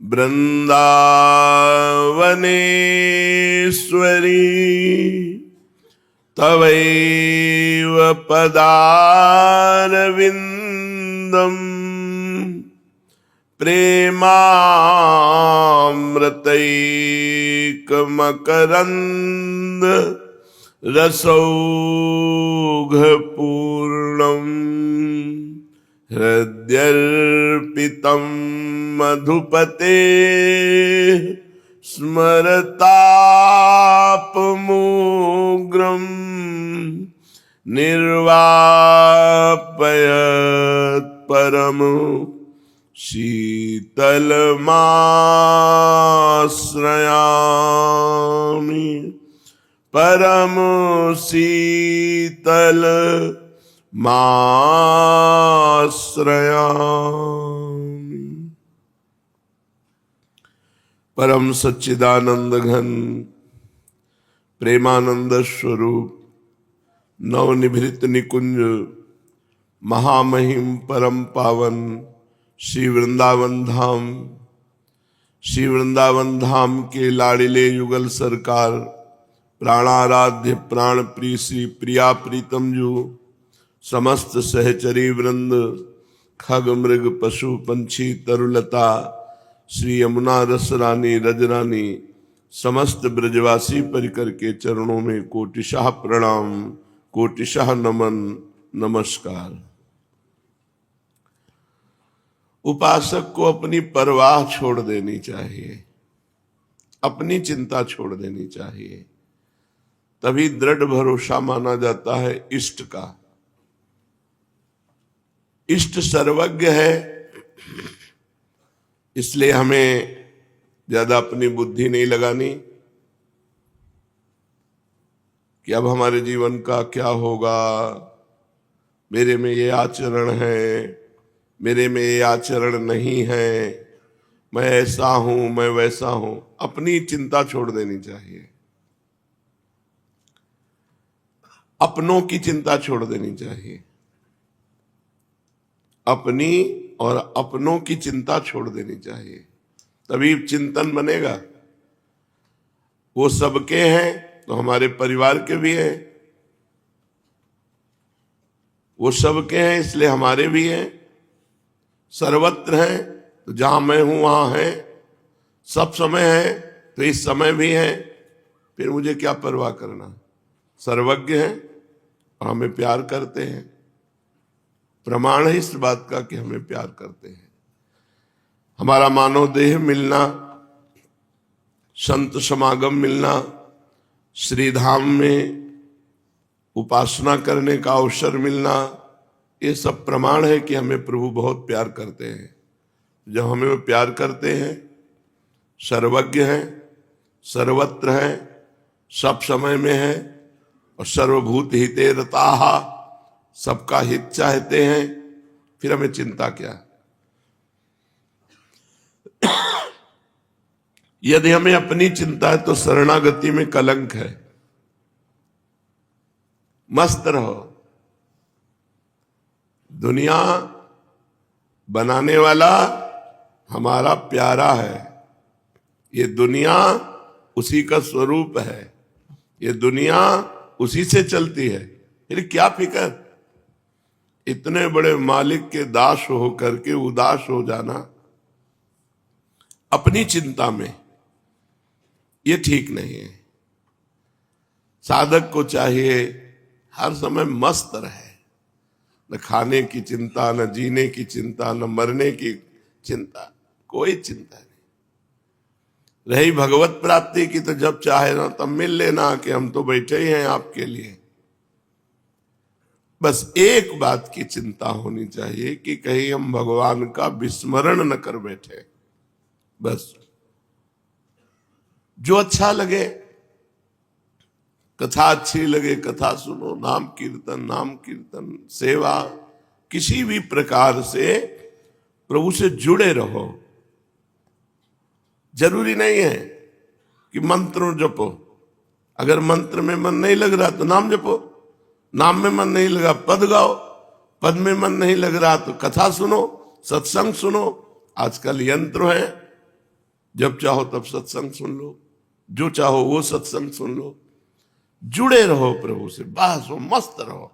वृन्दावनेश्वरी तवैव पदारविन्दम् प्रेमामृतैकमकरन्द रसौघपूर्णम् हृद्यर्पितं मधुपते स्मरतापमूग्रम् निर्वापयत् परम शीतलमाश्रयामि परम शीतलमाश्रयामि। परम सच्चिदानंद घन प्रेमानंद स्वरूप नवनिभृत निकुंज महामहिम परम पावन श्री वृंदावन धाम के लाड़िले युगल सरकार प्राणाराध्य प्राण प्रिय श्री प्रिया प्रीतम जो समस्त सहचरी वृंद खग मृग पशु पंछी तरुलता श्री यमुना रस रानी रजरानी समस्त ब्रजवासी परिकर के चरणों में कोटिशाह प्रणाम कोटिशाह नमन नमस्कार। उपासक को अपनी परवाह छोड़ देनी चाहिए, अपनी चिंता छोड़ देनी चाहिए, तभी दृढ़ भरोसा माना जाता है इष्ट का। इष्ट सर्वज्ञ है, इसलिए हमें ज्यादा अपनी बुद्धि नहीं लगानी कि अब हमारे जीवन का क्या होगा, मेरे में ये आचरण है, मेरे में ये आचरण नहीं है, मैं ऐसा हूं मैं वैसा हूं। अपनी चिंता छोड़ देनी चाहिए, अपनों की चिंता छोड़ देनी चाहिए, अपनी और अपनों की चिंता छोड़ देनी चाहिए, तभी चिंतन बनेगा। वो सबके हैं तो हमारे परिवार के भी हैं, वो सबके हैं इसलिए हमारे भी हैं, सर्वत्र हैं तो जहां मैं हूं वहां है, सब समय है तो इस समय भी है, फिर मुझे क्या परवाह करना। सर्वज्ञ हैं और हमें प्यार करते हैं, प्रमाण है इस बात का कि हमें प्यार करते हैं। हमारा मानव देह मिलना, संत समागम मिलना, श्रीधाम में उपासना करने का अवसर मिलना, ये सब प्रमाण है कि हमें प्रभु बहुत प्यार करते हैं। जब हमें वो प्यार करते हैं, सर्वज्ञ हैं, सर्वत्र हैं, सब समय में हैं और सर्वभूत हिते रताः, सबका हित चाहते हैं, फिर हमें चिंता क्या। यदि हमें अपनी चिंता है तो शरणागति में कलंक है। मस्त रहो, दुनिया बनाने वाला हमारा प्यारा है, ये दुनिया उसी का स्वरूप है, ये दुनिया उसी से चलती है, फिर क्या फिक्र। इतने बड़े मालिक के दास हो करके उदास हो जाना अपनी चिंता में, ये ठीक नहीं है। साधक को चाहिए हर समय मस्त रहे, न खाने की चिंता, न जीने की चिंता, न मरने की चिंता, कोई चिंता नहीं। रही भगवत प्राप्ति की तो जब चाहे ना तब मिल लेना कि हम तो बैठे ही हैं आपके लिए। बस एक बात की चिंता होनी चाहिए कि कहीं हम भगवान का विस्मरण न कर बैठे। बस जो अच्छा लगे, कथा अच्छी लगे कथा सुनो, नाम कीर्तन सेवा, किसी भी प्रकार से प्रभु से जुड़े रहो। जरूरी नहीं है कि मंत्र जपो, अगर मंत्र में मन नहीं लग रहा तो नाम जपो, नाम में मन नहीं लगा पद गाओ, पद में मन नहीं लग रहा तो कथा सुनो, सत्संग सुनो। आजकल यंत्र है, जब चाहो तब सत्संग सुन लो, जो चाहो वो सत्संग सुन लो, जुड़े रहो प्रभु से, बस वो मस्त रहो।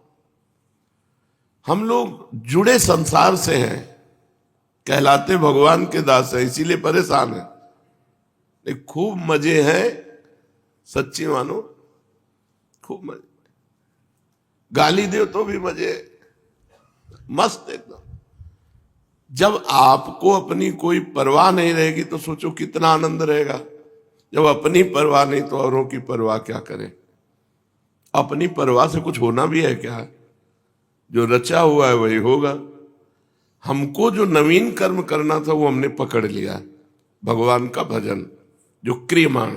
हम लोग जुड़े संसार से हैं, कहलाते भगवान के दास हैं, इसीलिए परेशान है। खूब मजे हैं, सच्ची मानो, खूब मजे। गाली दो तो भी मजे, मस्त एकदम। जब आपको अपनी कोई परवाह नहीं रहेगी तो सोचो कितना आनंद रहेगा। जब अपनी परवाह नहीं तो औरों की परवाह क्या करें। अपनी परवाह से कुछ होना भी है क्या? जो रचा हुआ है वही होगा। हमको जो नवीन कर्म करना था वो हमने पकड़ लिया, भगवान का भजन जो क्रियमाण।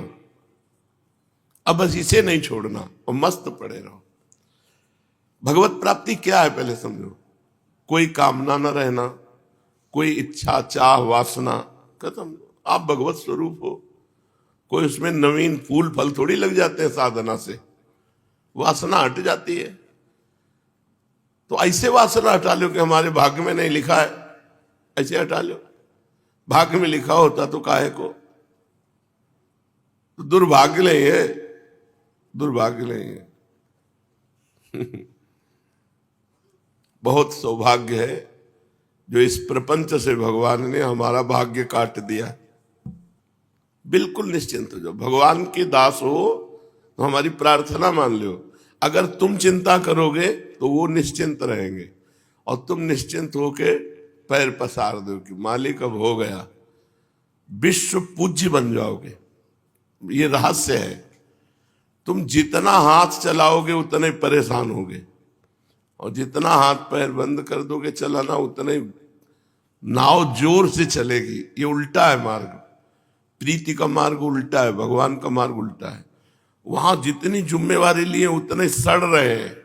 अब बस इसे नहीं छोड़ना और मस्त पड़े रहो। भगवत प्राप्ति क्या है पहले समझो। कोई कामना न रहना, कोई इच्छा चाह वासना खत्म। आप भगवत स्वरूप हो, कोई उसमें नवीन फूल फल थोड़ी लग जाते हैं साधना से, वासना हट जाती है। तो ऐसे वासना हटा लो कि हमारे भाग्य में नहीं लिखा है, ऐसे हटा लो। भाग्य में लिखा होता तो काहे को, तो दुर्भाग्य नहीं है, दुर्भाग्य नहीं है। बहुत सौभाग्य है जो इस प्रपंच से भगवान ने हमारा भाग्य काट दिया। बिल्कुल निश्चिंत हो जाओ। भगवान के दास हो तो हमारी प्रार्थना मान लो। अगर तुम चिंता करोगे तो वो निश्चिंत रहेंगे, और तुम निश्चिंत होके पैर पसार दो कि मालिक अब हो गया, विश्व पूज्य बन जाओगे। ये रहस्य है। तुम जितना हाथ चलाओगे उतने परेशान होगे, और जितना हाथ पैर बंद कर दोगे चलाना उतने नाव जोर से चलेगी। ये उल्टा है मार्ग। प्रीति का मार्ग उल्टा है, भगवान का मार्ग उल्टा है। वहां जितनी जिम्मेवारी लिए उतने सड़ रहे हैं,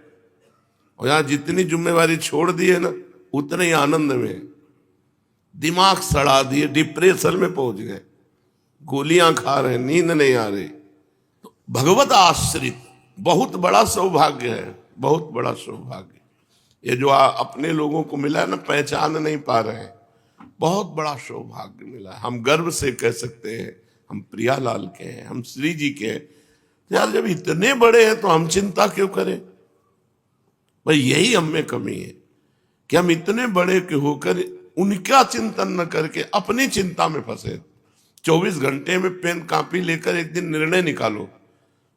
और यहां जितनी जिम्मेवारी छोड़ दी है ना उतने ही आनंद में। दिमाग सड़ा दिए, डिप्रेशन में पहुंच गए, गोलियां खा रहे, नींद नहीं आ रही। तो भगवत आश्रित बहुत बड़ा सौभाग्य है, बहुत बड़ा सौभाग्य। ये जो अपने लोगों को मिला है ना, पहचान नहीं पा रहे हैं, बहुत बड़ा सौभाग्य मिला है। हम गर्व से कह सकते हैं हम प्रियालाल के हैं, हम श्री जी के हैं। यार जब इतने बड़े हैं तो हम चिंता क्यों करें? भाई यही हम में कमी है कि हम इतने बड़े के होकर उनका चिंतन न करके अपनी चिंता में फंसे। 24 घंटे में पेन कॉपी लेकर एक दिन निर्णय निकालो,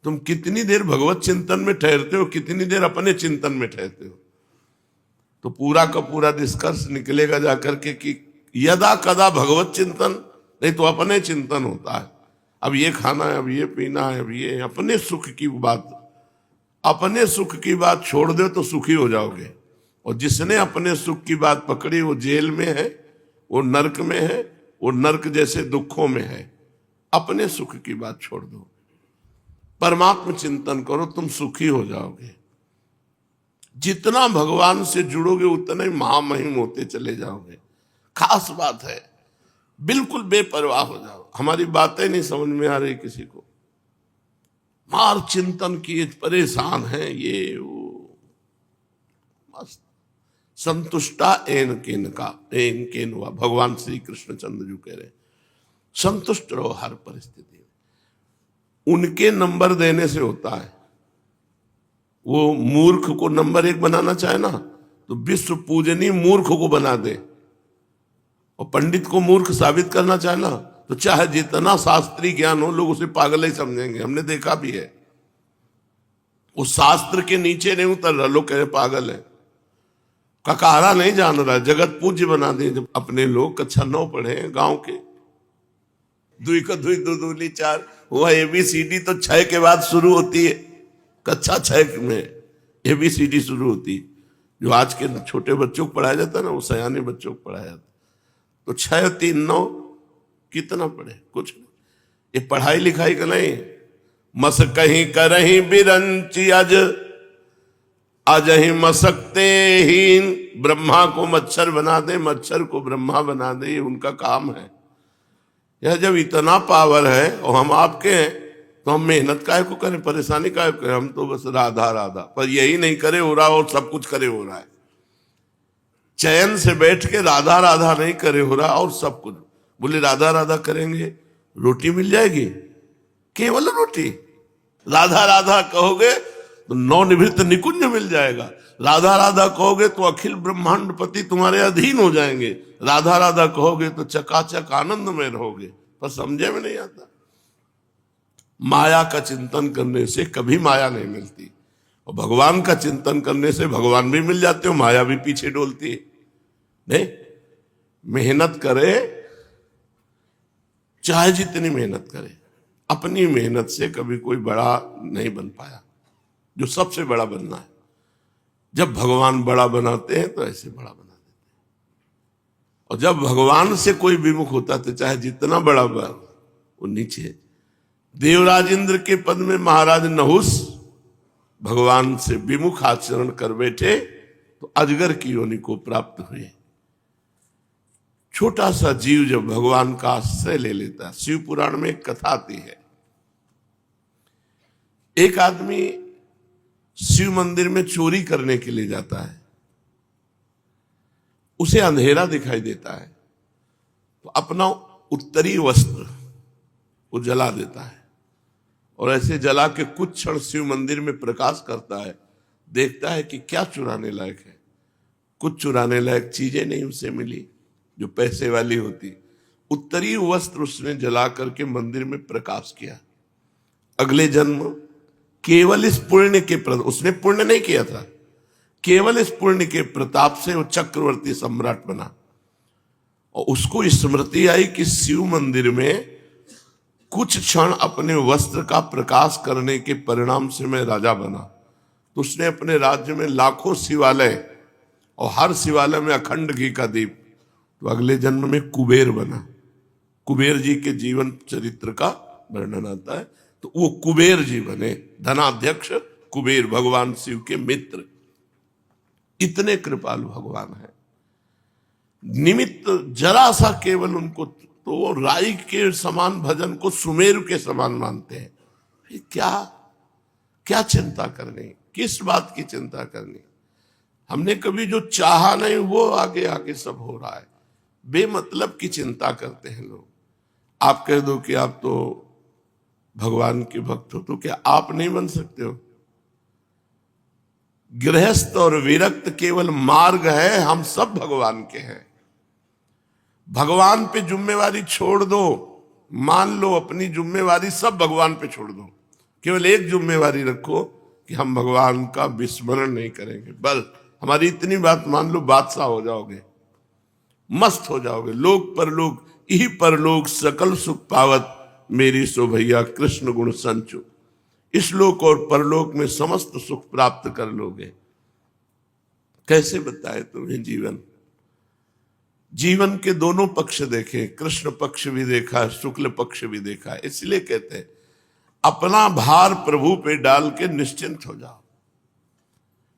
तुम कितनी देर भगवत चिंतन में ठहरते हो, कितनी देर अपने चिंतन में ठहरते हो। तो पूरा का पूरा निष्कर्ष निकलेगा जाकर के कि यदा कदा भगवत चिंतन, नहीं तो अपने चिंतन होता है। अब ये खाना है, अब ये पीना है, अब ये अपने सुख की बात, अपने सुख की बात छोड़ दो तो सुखी हो जाओगे। और जिसने अपने सुख की बात पकड़ी वो जेल में है, वो नरक में है, वो नरक जैसे दुखों में है। अपने सुख की बात छोड़ दो, परमात्मा चिंतन करो, तुम सुखी हो जाओगे। जितना भगवान से जुड़ोगे उतना ही महामहिम होते चले जाओगे। खास बात है, बिल्कुल बेपरवाह हो जाओ। हमारी बातें नहीं समझ में आ रही किसी को, मार चिंतन किए परेशान है, ये वो मस्त। संतुष्टा एन केन का एन केन हुआ, भगवान श्री कृष्ण चंद्र जी कह रहे, संतुष्ट रहो हर परिस्थिति में। उनके नंबर देने से होता है। वो मूर्ख को नंबर 1 बनाना चाहे ना तो विश्व पूजनीय मूर्ख को बना दे, और पंडित को मूर्ख साबित करना चाहे ना तो चाहे जितना शास्त्रीय ज्ञान हो लोग उसे पागल ही समझेंगे। हमने देखा भी है, वो शास्त्र के नीचे नहीं उतर रहा, लोग कह रहे पागल है, ककारा नहीं जान रहा, जगत पूज्य बना दे। जब अपने लोग कक्षा 9 पढ़े गांव के, दुई का दुई, दो दूली 4, वह ABCD तो 6 के बाद शुरू होती है। कक्षा 6 में ABCD शुरू होती है। जो आज के छोटे बच्चों को पढ़ाया जाता है ना, वो सयाने बच्चों को पढ़ाया जाता। तो 6, 3, 9 कितना पढ़े? कुछ नहीं। ये पढ़ाई लिखाई का नहीं। मस कहीं करहीं बिरंची अज अजहि मसकते हीन। ब्रह्मा को मच्छर बना दे, मच्छर को ब्रह्मा बना दे, ये उनका काम है। यह जब इतना पावर है और हम आपके हैं तो हम मेहनत काहे को करें, परेशानी काहे को करें? हम तो बस राधा राधा, पर यही नहीं करे हो रहा और सब कुछ करे हो रहा है। चैन से बैठ के राधा राधा नहीं करे हो रहा और सब कुछ। बोले राधा राधा करेंगे रोटी मिल जाएगी, केवल रोटी। राधा राधा कहोगे तो नवनिभृत निकुंज मिल जाएगा। राधा राधा कहोगे तो अखिल ब्रह्मांड पति तुम्हारे अधीन हो जाएंगे। राधा राधा कहोगे तो चकाचक आनंद में रहोगे। पर समझे में नहीं आता। माया का चिंतन करने से कभी माया नहीं मिलती, और भगवान का चिंतन करने से भगवान भी मिल जाते हो, माया भी पीछे डोलती है। नहीं, मेहनत करे, चाहे जितनी मेहनत करे, अपनी मेहनत से कभी कोई बड़ा नहीं बन पाया। जो सबसे बड़ा बनना है, जब भगवान बड़ा बनाते हैं तो ऐसे बड़ा बना देते हैं। और जब भगवान से कोई विमुख होता तो चाहे जितना बड़ा बन, वो नीचे। देवराज इंद्र के पद में महाराज नहुस भगवान से विमुख आचरण कर बैठे तो अजगर की योनि को प्राप्त हुए। छोटा सा जीव जब भगवान का आश्रय ले लेता है। शिव पुराण में एक कथा आती है, एक आदमी शिव मंदिर में चोरी करने के लिए जाता है। उसे अंधेरा दिखाई देता है तो अपना उत्तरी वस्त्र वो जला देता है, और ऐसे जला के कुछ क्षण शिव मंदिर में प्रकाश करता है। देखता है कि क्या चुराने लायक है। कुछ चुराने लायक चीजें नहीं उसे मिली जो पैसे वाली होती। उत्तरी वस्त्र उसने जला करके मंदिर में प्रकाश किया। अगले जन्म केवल इस पुण्य के उसने पुण्य नहीं किया था, केवल इस पुण्य के प्रताप से वो चक्रवर्ती सम्राट बना। और उसको स्मृति आई कि शिव मंदिर में कुछ क्षण अपने वस्त्र का प्रकाश करने के परिणाम से मैं राजा बना। तो उसने अपने राज्य में लाखों शिवालय, और हर शिवालय में अखंड घी का दीप। तो अगले जन्म में कुबेर बना। कुबेर जी के जीवन चरित्र का वर्णन आता है। तो वो कुबेर जी बने, धनाध्यक्ष कुबेर, भगवान शिव के मित्र। इतने कृपालु भगवान है। निमित्त जरा सा केवल उनको, तो वो राई के समान भजन को सुमेरु के समान मानते हैं। क्या क्या चिंता करनी, किस बात की चिंता करनी। हमने कभी जो चाहा नहीं वो आगे आगे सब हो रहा है। बेमतलब की चिंता करते हैं लोग। आप कह दो कि आप तो भगवान के भक्त हो, तो क्या आप नहीं बन सकते हो? गृहस्थ और विरक्त केवल मार्ग है, हम सब भगवान के हैं। भगवान पे जिम्मेवारी छोड़ दो। मान लो अपनी जिम्मेवारी सब भगवान पे छोड़ दो। केवल एक जिम्मेवारी रखो कि हम भगवान का विस्मरण नहीं करेंगे। बस हमारी इतनी बात मान लो, बादशाह हो जाओगे, मस्त हो जाओगे। लोक परलोक यही परलोक सकल सुख पावत, मेरी सो भैया कृष्ण गुण संचु। इस लोक और परलोक में समस्त सुख प्राप्त कर लोगे। कैसे बताए तुम्हें जीवन? जीवन के दोनों पक्ष देखे, कृष्ण पक्ष भी देखा है, शुक्ल पक्ष भी देखा है। इसलिए कहते हैं अपना भार प्रभु पे डाल के निश्चिंत हो जाओ।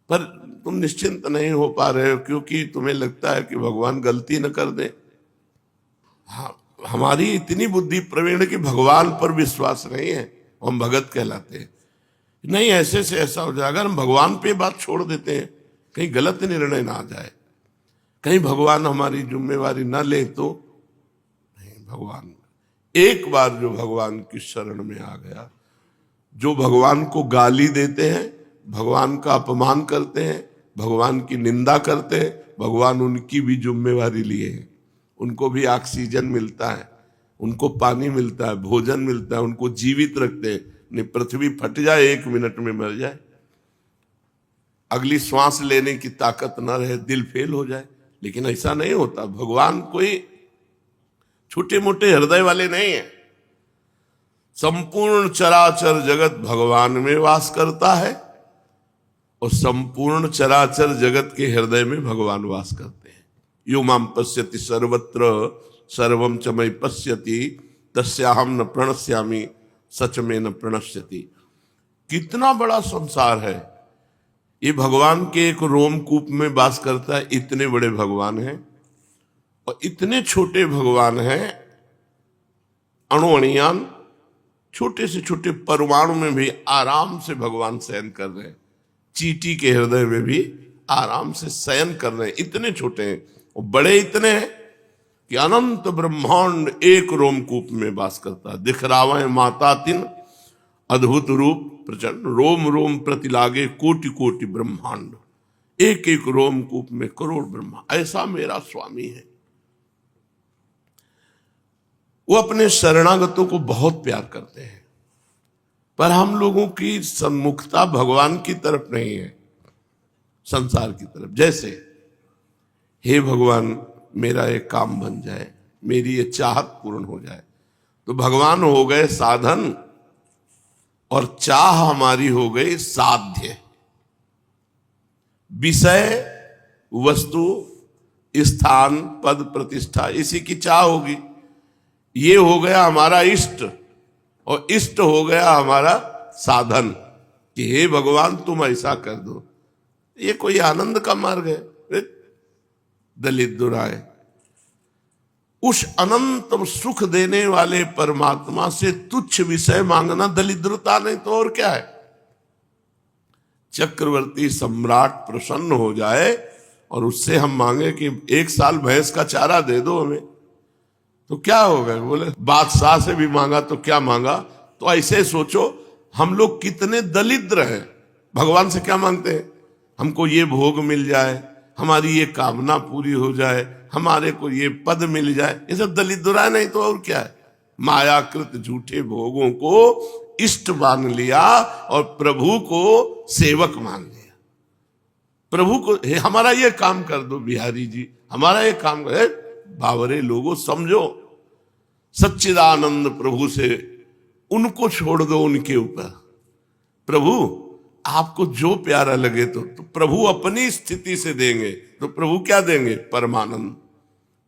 पर तुम निश्चिंत नहीं हो पा रहे हो क्योंकि तुम्हें लगता है कि भगवान गलती न कर दे। हाँ, हमारी इतनी बुद्धि प्रवीण कि भगवान पर विश्वास नहीं है, हम भगत कहलाते हैं। नहीं, ऐसे से ऐसा हो जाए। अगर हम भगवान पे बात छोड़ देते हैं, कहीं गलत निर्णय ना आ जाए, कहीं भगवान हमारी जिम्मेवारी ना ले तो नहीं। भगवान एक बार जो भगवान की शरण में आ गया, जो भगवान को गाली देते हैं, भगवान का अपमान करते हैं, भगवान की निंदा करते हैं, भगवान उनकी भी जिम्मेवारी लिए हैं। उनको भी ऑक्सीजन मिलता है, उनको पानी मिलता है, भोजन मिलता है, उनको जीवित रखते हैं। नहीं, पृथ्वी फट जाए 1 मिनट में मर जाए, अगली श्वास लेने की ताकत न रहे, दिल फेल हो जाए। लेकिन ऐसा नहीं होता। भगवान कोई छोटे मोटे हृदय वाले नहीं है। संपूर्ण चराचर जगत भगवान में वास करता है, और संपूर्ण चराचर जगत के हृदय में भगवान वास करते हैं। यो माम पश्यति सर्वत्र सर्वम च मयि पश्यति तस्याहम न प्रणश्यामि सच में न प्रणश्यति। कितना बड़ा संसार है। ये भगवान के एक रोमकूप में वास करता है। इतने बड़े भगवान हैं और इतने छोटे भगवान हैं। अणुअणियान, छोटे से छोटे परमाणु में भी आराम से भगवान शयन कर रहे हैं। चींटी के हृदय में भी आराम से शयन कर रहे हैं। इतने छोटे हैं और बड़े इतने हैं कि अनंत ब्रह्मांड एक रोमकूप में वास करता है। दिखरावें माता तिन अद्भुत रूप प्रचंड, रोम रोम प्रति लागे कोटि कोटि ब्रह्मांड, एक एक रोमकूप में करोड़ ब्रह्मा, ऐसा मेरा स्वामी है। वो अपने शरणागतों को बहुत प्यार करते हैं, पर हम लोगों की सन्मुखता भगवान की तरफ नहीं है, संसार की तरफ। जैसे हे भगवान मेरा एक काम बन जाए, मेरी ये चाहत पूर्ण हो जाए, तो भगवान हो गए साधन और चाह हमारी हो गई साध्य। विषय, वस्तु, स्थान, पद, प्रतिष्ठा, इसी की चाह होगी। ये हो गया हमारा इष्ट, और इष्ट हो गया हमारा साधन कि हे भगवान तुम ऐसा कर दो। ये कोई आनंद का मार्ग है? दलित दुराए उस अनंत सुख देने वाले परमात्मा से तुच्छ विषय मांगना दलिद्रता नहीं तो और क्या है। चक्रवर्ती सम्राट प्रसन्न हो जाए और उससे हम मांगे कि 1 साल भैंस का चारा दे दो हमें, तो क्या होगा? बोले बादशाह से भी मांगा तो क्या मांगा। तो ऐसे सोचो हम लोग कितने दलिद्र हैं। भगवान से क्या मांगते हैं? हमको ये भोग मिल जाए, हमारी ये कामना पूरी हो जाए, हमारे को ये पद मिल जाए। ये सब दलिद्रा नहीं तो और क्या है। मायाकृत झूठे भोगों को इष्ट मान लिया और प्रभु को सेवक मान लिया। प्रभु को हमारा ये काम कर दो बिहारी जी, हमारा ये काम कर। बावरे लोगों समझो, सच्चिदानंद प्रभु से उनको छोड़ दो, उनके ऊपर। प्रभु आपको जो प्यारा लगे तो प्रभु अपनी स्थिति से देंगे। तो प्रभु क्या देंगे? परमानंद।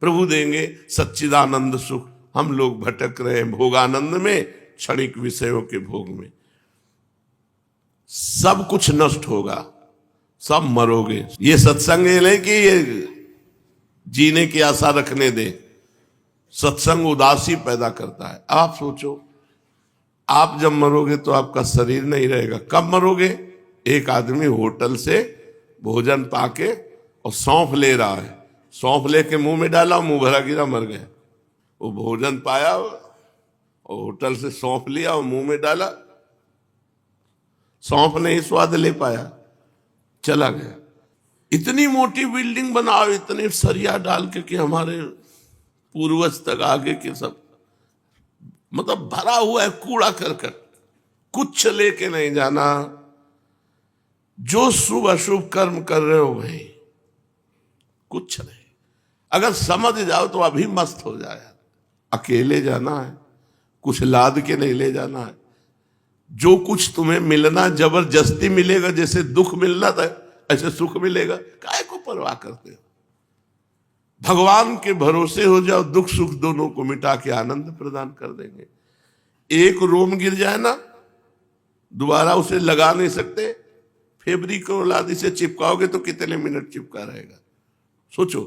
प्रभु देंगे सच्चिदानंद सुख। हम लोग भटक रहे हैं भोगानंद में, क्षणिक विषयों के भोग में। सब कुछ नष्ट होगा, सब मरोगे। ये सत्संग ये नहीं कि ये जीने की आशा रखने दे। सत्संग उदासी पैदा करता है। आप सोचो, आप जब मरोगे तो आपका शरीर नहीं रहेगा। कब मरोगे? एक आदमी होटल से भोजन पाके और सौंफ ले रहा है, सौंफ लेके मुंह में डाला, मुंह भरा गिरा, मर गया। वो भोजन पाया और होटल से सौंफ लिया और मुंह में डाला, सौंफ नहीं स्वाद ले पाया, चला गया। इतनी मोटी बिल्डिंग बनाओ, इतने सरिया डाल के कि हमारे पूर्वज तक आगे के सब मतलब भरा हुआ है कूड़ा करकट, कुछ लेके नहीं जाना। जो शुभ अशुभ कर्म कर रहे हो भाई, कुछ नहीं। अगर समझ जाओ तो अभी मस्त हो जाए। अकेले जाना है, कुछ लाद के नहीं ले जाना है। जो कुछ तुम्हें मिलना जबरदस्ती मिलेगा, जैसे दुख मिलना था ऐसे सुख मिलेगा। काहे को परवाह करते हो? भगवान के भरोसे हो जाओ, दुख सुख दोनों को मिटा के आनंद प्रदान कर देंगे। एक रोम गिर जाए ना, दोबारा उसे लगा नहीं सकते। फैब्रिक और लादी से चिपकाओगे तो कितने मिनट चिपका रहेगा, सोचो।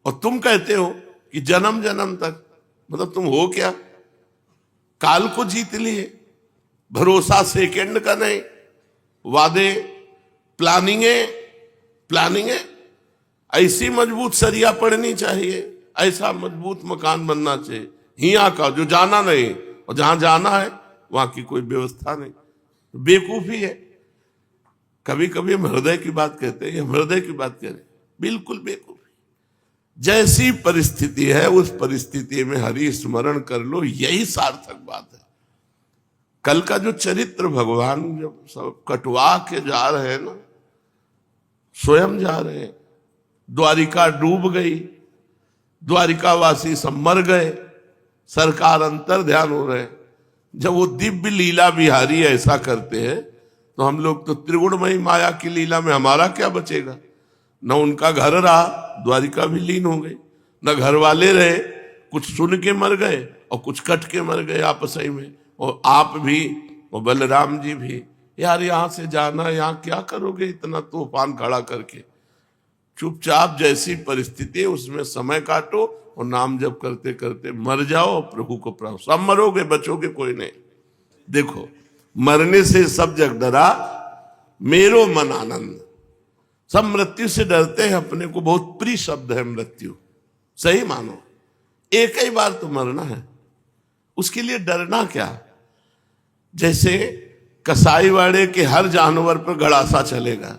और तुम कहते हो कि जन्म जन्म तक, मतलब तुम हो क्या? काल को जीत लिए। भरोसा सेकंड का नहीं, वादे, प्लानिंग ऐसी मजबूत सरिया पड़नी चाहिए, ऐसा मजबूत मकान बनना चाहिए। हिया का जो जाना नहीं, और जहां जाना है वहां की कोई व्यवस्था नहीं, बेवकूफी है। कभी कभी हम हृदय की बात कहते हैं, हम हृदय की बात कह रहे हैं, बिल्कुल बेवकूफी। जैसी परिस्थिति है उस परिस्थिति में हरि स्मरण कर लो, यही सार्थक बात है। कल का जो चरित्र भगवान जब सब कटवा के जा रहे हैं ना, स्वयं जा रहे हैं, द्वारिका डूब गई, द्वारिकावासी सब मर गए, सरकार अंतर ध्यान हो रहे। जब वो दिव्य लीला बिहारी ऐसा करते हैं तो हम लोग तो त्रिगुणमयी माया की लीला में हमारा क्या बचेगा? न उनका घर रहा, द्वारिका भी लीन हो गई, न घर वाले रहे, कुछ सुन के मर गए और कुछ कट के मर गए आपस में। और आप भी और बलराम जी भी। यार यहां से जाना, यहां क्या करोगे इतना तूफान खड़ा करके? चुपचाप जैसी परिस्थिति है उसमें समय काटो और नाम जप करते करते मर जाओ, प्रभु को प्राप्त। सब मरोगे, बचोगे कोई नहीं। देखो, मरने से सब जग डरा, मेरो मन आनंद। सब मृत्यु से डरते हैं, अपने को बहुत प्रिय शब्द है मृत्यु, सही मानो। एक ही बार तो मरना है, उसके लिए डरना क्या। जैसे कसाईवाड़े के हर जानवर पर गड़ासा चलेगा,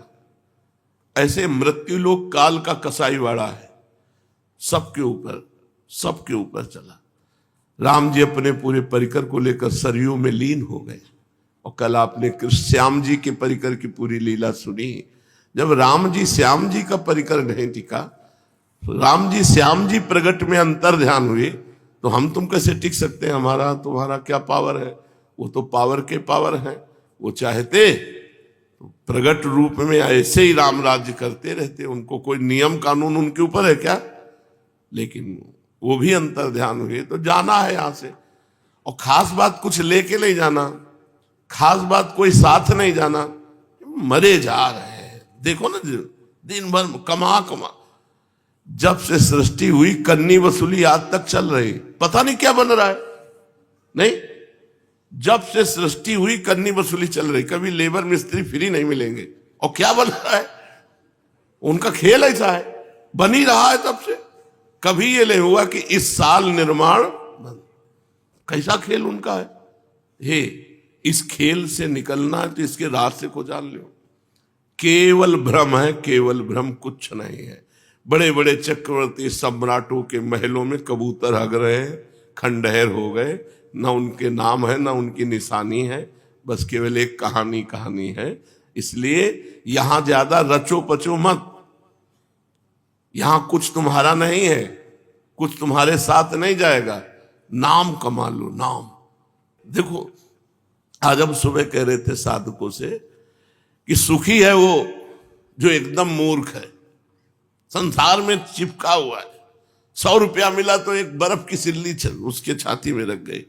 ऐसे मृत्यु लोक काल का कसाईवाड़ा है, सबके ऊपर चला। राम जी अपने पूरे परिकर को लेकर सरयू में लीन हो गए। और कल आपने श्याम जी के परिकर की पूरी लीला सुनी। जब राम जी श्याम जी का परिकर नहीं टिका, राम जी श्याम जी प्रगट में अंतर ध्यान हुए, तो हम तुम कैसे टिक सकते हैं। हमारा तुम्हारा क्या पावर है, वो तो पावर के पावर हैं। वो चाहते तो प्रगट रूप में ऐसे ही राम राज्य करते रहते, उनको कोई नियम कानून उनके ऊपर है क्या। लेकिन वो भी अंतर ध्यान हुए, तो जाना है यहां से। और खास बात कुछ लेके नहीं जाना, खास बात कोई साथ नहीं जाना, मरे जा रहे हैं। देखो ना, दिन भर कमा जब से सृष्टि हुई कन्नी वसूली आज तक चल रही, पता नहीं क्या बन रहा है। नहीं, जब से सृष्टि हुई कन्नी वसूली चल रही, कभी लेबर मिस्त्री फ्री नहीं मिलेंगे। और क्या बन रहा है, उनका खेल ऐसा है, बन ही रहा है तब से। कभी ये नहीं हुआ कि इस साल निर्माण बंद। कैसा खेल उनका है। हे, इस खेल से निकलना है तो इसके रहस्य को जान लो। केवल भ्रम है, केवल भ्रम, कुछ नहीं है। बड़े बड़े चक्रवर्ती सम्राटों के महलों में कबूतर हग रहे हैं, खंडहर हो गए, ना उनके नाम है ना उनकी निशानी है, बस केवल एक कहानी है। इसलिए यहां ज्यादा रचो पचो मत। यहां कुछ तुम्हारा नहीं है, कुछ तुम्हारे साथ नहीं जाएगा। नाम कमा लो, नाम। देखो, आज हम सुबह कह रहे थे साधकों से कि सुखी है वो जो एकदम मूर्ख है, संसार में चिपका हुआ है। 100 रुपया मिला तो एक बर्फ की सिल्ली उसके छाती में रख गई।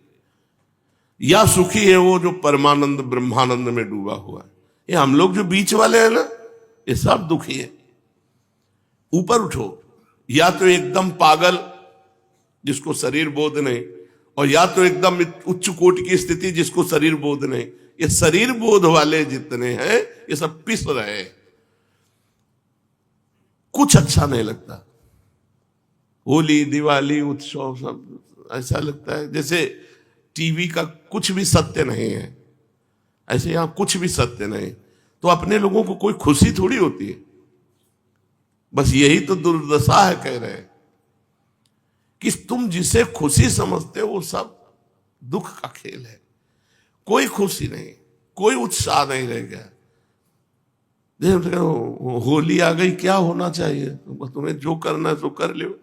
या सुखी है वो जो परमानंद ब्रह्मानंद में डूबा हुआ है। ये हम लोग जो बीच वाले हैं ना, ये सब दुखी है। ऊपर उठो, या तो एकदम पागल जिसको शरीर बोध नहीं, और या तो एकदम उच्च कोट की स्थिति जिसको शरीर बोध नहीं। ये शरीर बोध वाले जितने हैं ये सब पिस रहे हैं, कुछ अच्छा नहीं लगता। होली दिवाली उत्सव सब ऐसा लगता है जैसे टीवी का कुछ भी सत्य नहीं है। ऐसे यहां कुछ भी सत्य नहीं, तो अपने लोगों को कोई खुशी थोड़ी होती है। बस यही तो दुर्दशा है, कह रहे हैं कि तुम जिसे खुशी समझते हो वो सब दुख का खेल है। कोई खुशी नहीं, कोई उत्साह नहीं रह गया। होली आ गई, क्या होना चाहिए, तुम्हें जो करना है तो कर लो।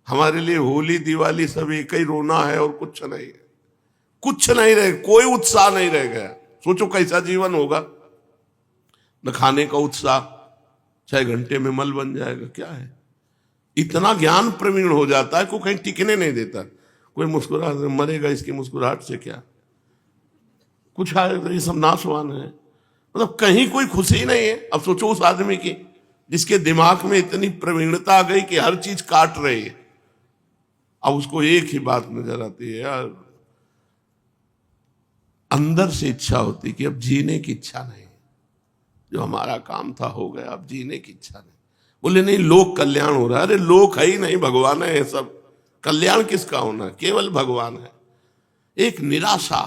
हमारे लिए होली दिवाली सब एक ही रोना है और कुछ नहीं है। कुछ नहीं रहे, कोई उत्साह नहीं रह गया। सोचो कैसा जीवन होगा। न खाने का उत्साह, 6 घंटे में मल बन जाएगा, क्या है। इतना ज्ञान प्रवीण हो जाता है कोई कहीं टिकने नहीं देता। कोई मुस्कुरा मरेगा, इसकी मुस्कुराहट से क्या कुछ है। ये सब नाशवान है, मतलब कहीं कोई खुशी नहीं है। अब सोचो उस आदमी की जिसके दिमाग में इतनी प्रवीणता आ गई कि हर चीज काट रही है। अब उसको एक ही बात नजर आती है, यार अंदर से इच्छा होती कि अब जीने की इच्छा नहीं, जो हमारा काम था हो गया, अब जीने की इच्छा नहीं। बोले नहीं, लोक कल्याण हो रहा है। अरे लोक है ही नहीं, भगवान है सब। कल्याण किसका होना है, केवल भगवान है। एक निराशा,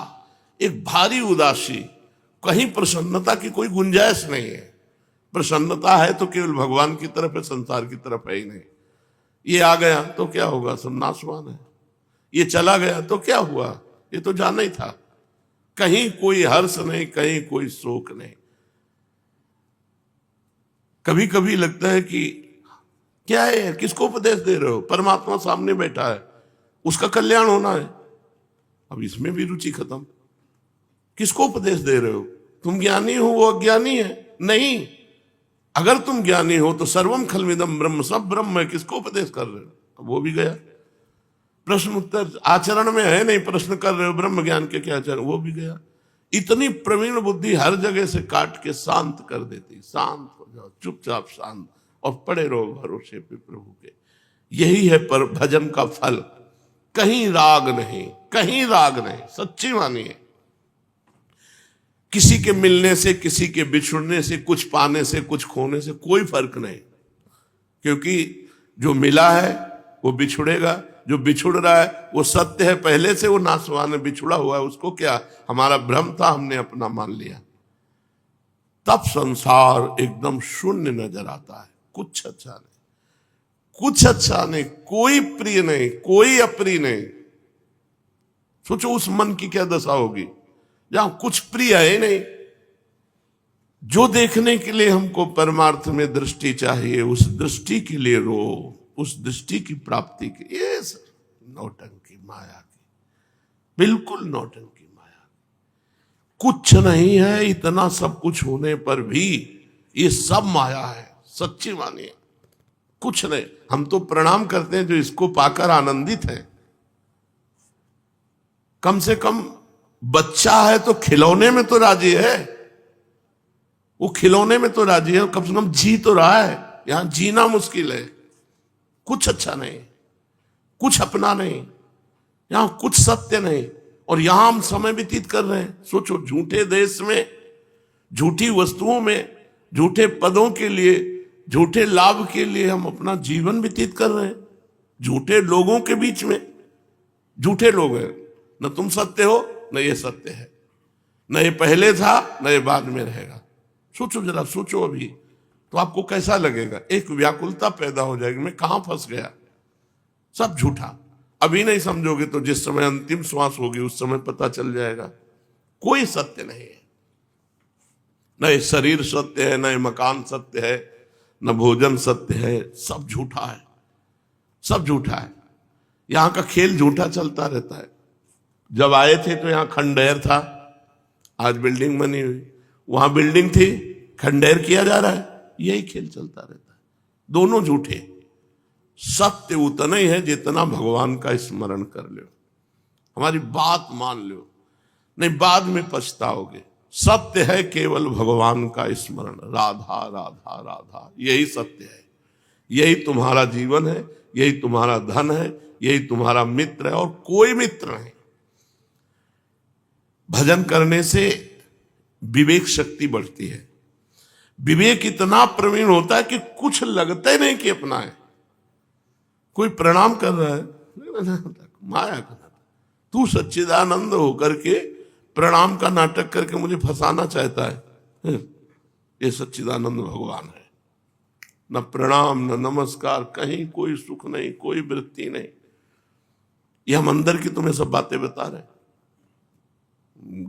एक भारी उदासी, कहीं प्रसन्नता की कोई गुंजाइश नहीं है। प्रसन्नता है तो केवल भगवान की तरफ है, संसार की तरफ है ही नहीं। ये आ गया तो क्या होगा, सब नाशवान है। ये चला गया तो क्या हुआ, ये तो जाना ही था। कहीं कोई हर्ष नहीं, कहीं कोई शोक नहीं। कभी कभी लगता है कि क्या है, किसको उपदेश दे रहे हो। परमात्मा सामने बैठा है, उसका कल्याण होना है, अब इसमें भी रुचि खत्म। किसको उपदेश दे रहे हो, तुम ज्ञानी हो वो अज्ञानी है। नहीं, अगर तुम ज्ञानी हो तो सर्वम खलमिदम ब्रह्म, सब ब्रह्म है, किसको उपदेश कर रहे हो। अब वो भी गया। प्रश्न उत्तर आचरण में है नहीं, प्रश्न कर रहे हो ब्रह्म ज्ञान के क्या आचरण, वो भी गया। इतनी प्रवीण बुद्धि हर जगह से काट के शांत कर देती। शांत हो जाओ, चुपचाप शांत, और पड़े रहो भरोसे पे प्रभु के। यही है पर भजन का फल। कहीं राग नहीं, कहीं राग नहीं, सच्ची मानिए। किसी के मिलने से, किसी के बिछुड़ने से, कुछ पाने से, कुछ खोने से कोई फर्क नहीं। क्योंकि जो मिला है वो बिछुड़ेगा, जो बिछुड़ रहा है वो सत्य है, पहले से वो नाशवान है, बिछुड़ा हुआ है, उसको क्या, हमारा भ्रम था, हमने अपना मान लिया। तब संसार एकदम शून्य नजर आता है, कुछ अच्छा नहीं, कुछ अच्छा नहीं, कोई प्रिय नहीं, कोई अप्रिय नहीं। सोचो उस मन की क्या दशा होगी जहां कुछ प्रिय है नहीं। जो देखने के लिए हमको परमार्थ में दृष्टि चाहिए, उस दृष्टि के लिए रो, उस दृष्टि की प्राप्ति के, ये नौटंकी माया की, बिल्कुल नौटंकी माया। कुछ नहीं है, इतना सब कुछ होने पर भी ये सब माया है, सच्ची मानिए, कुछ नहीं। हम तो प्रणाम करते हैं जो इसको पाकर आनंदित है। कम से कम बच्चा है तो खिलौने में तो राजी है, वो खिलौने में तो राजी है, कम से कम जी तो रहा है। यहां जीना मुश्किल है, कुछ अच्छा नहीं, कुछ अपना नहीं, यहां कुछ सत्य नहीं, और यहां हम समय व्यतीत कर रहे हैं। सोचो, झूठे देश में, झूठी वस्तुओं में, झूठे पदों के लिए, झूठे लाभ के लिए हम अपना जीवन व्यतीत कर रहे हैं, झूठे लोगों के बीच में। झूठे लोग हैं, न तुम सत्य हो न ये सत्य है, न ये पहले था न ये बाद में रहेगा। सोचो जरा, सोचो अभी तो आपको कैसा लगेगा, एक व्याकुलता पैदा हो जाएगी, मैं कहां फंस गया। सब झूठा, अभी नहीं समझोगे तो जिस समय अंतिम श्वास होगी उस समय पता चल जाएगा। कोई सत्य नहीं है, न ये शरीर सत्य है, न ये मकान सत्य है, न भोजन सत्य है, सब झूठा है, सब झूठा है। यहां का खेल झूठा चलता रहता है। जब आए थे तो यहां खंडेर था, आज बिल्डिंग बनी हुई, वहां बिल्डिंग थी, खंडेर किया जा रहा है, यही खेल चलता रहता है। दोनों झूठे। सत्य उतना ही है जितना भगवान का स्मरण कर लो, हमारी बात मान लो, नहीं बाद में पछताओगे। सत्य है केवल भगवान का स्मरण, राधा राधा राधा, यही सत्य है, यही तुम्हारा जीवन है, यही तुम्हारा धन है, यही तुम्हारा मित्र है, और कोई मित्र नहीं। भजन करने से विवेक शक्ति बढ़ती है। विवेक इतना प्रवीण होता है कि कुछ लगता ही नहीं कि अपना है। कोई प्रणाम कर रहा है, माया का नाटक, तू सच्चिदानंद होकर के प्रणाम का नाटक करके मुझे फंसाना चाहता है। ये सच्चिदानंद भगवान है। न प्रणाम न नमस्कार, कहीं कोई सुख नहीं, कोई वृत्ति नहीं। ये हम अंदर की तुम्हें सब बातें बता रहे हैं,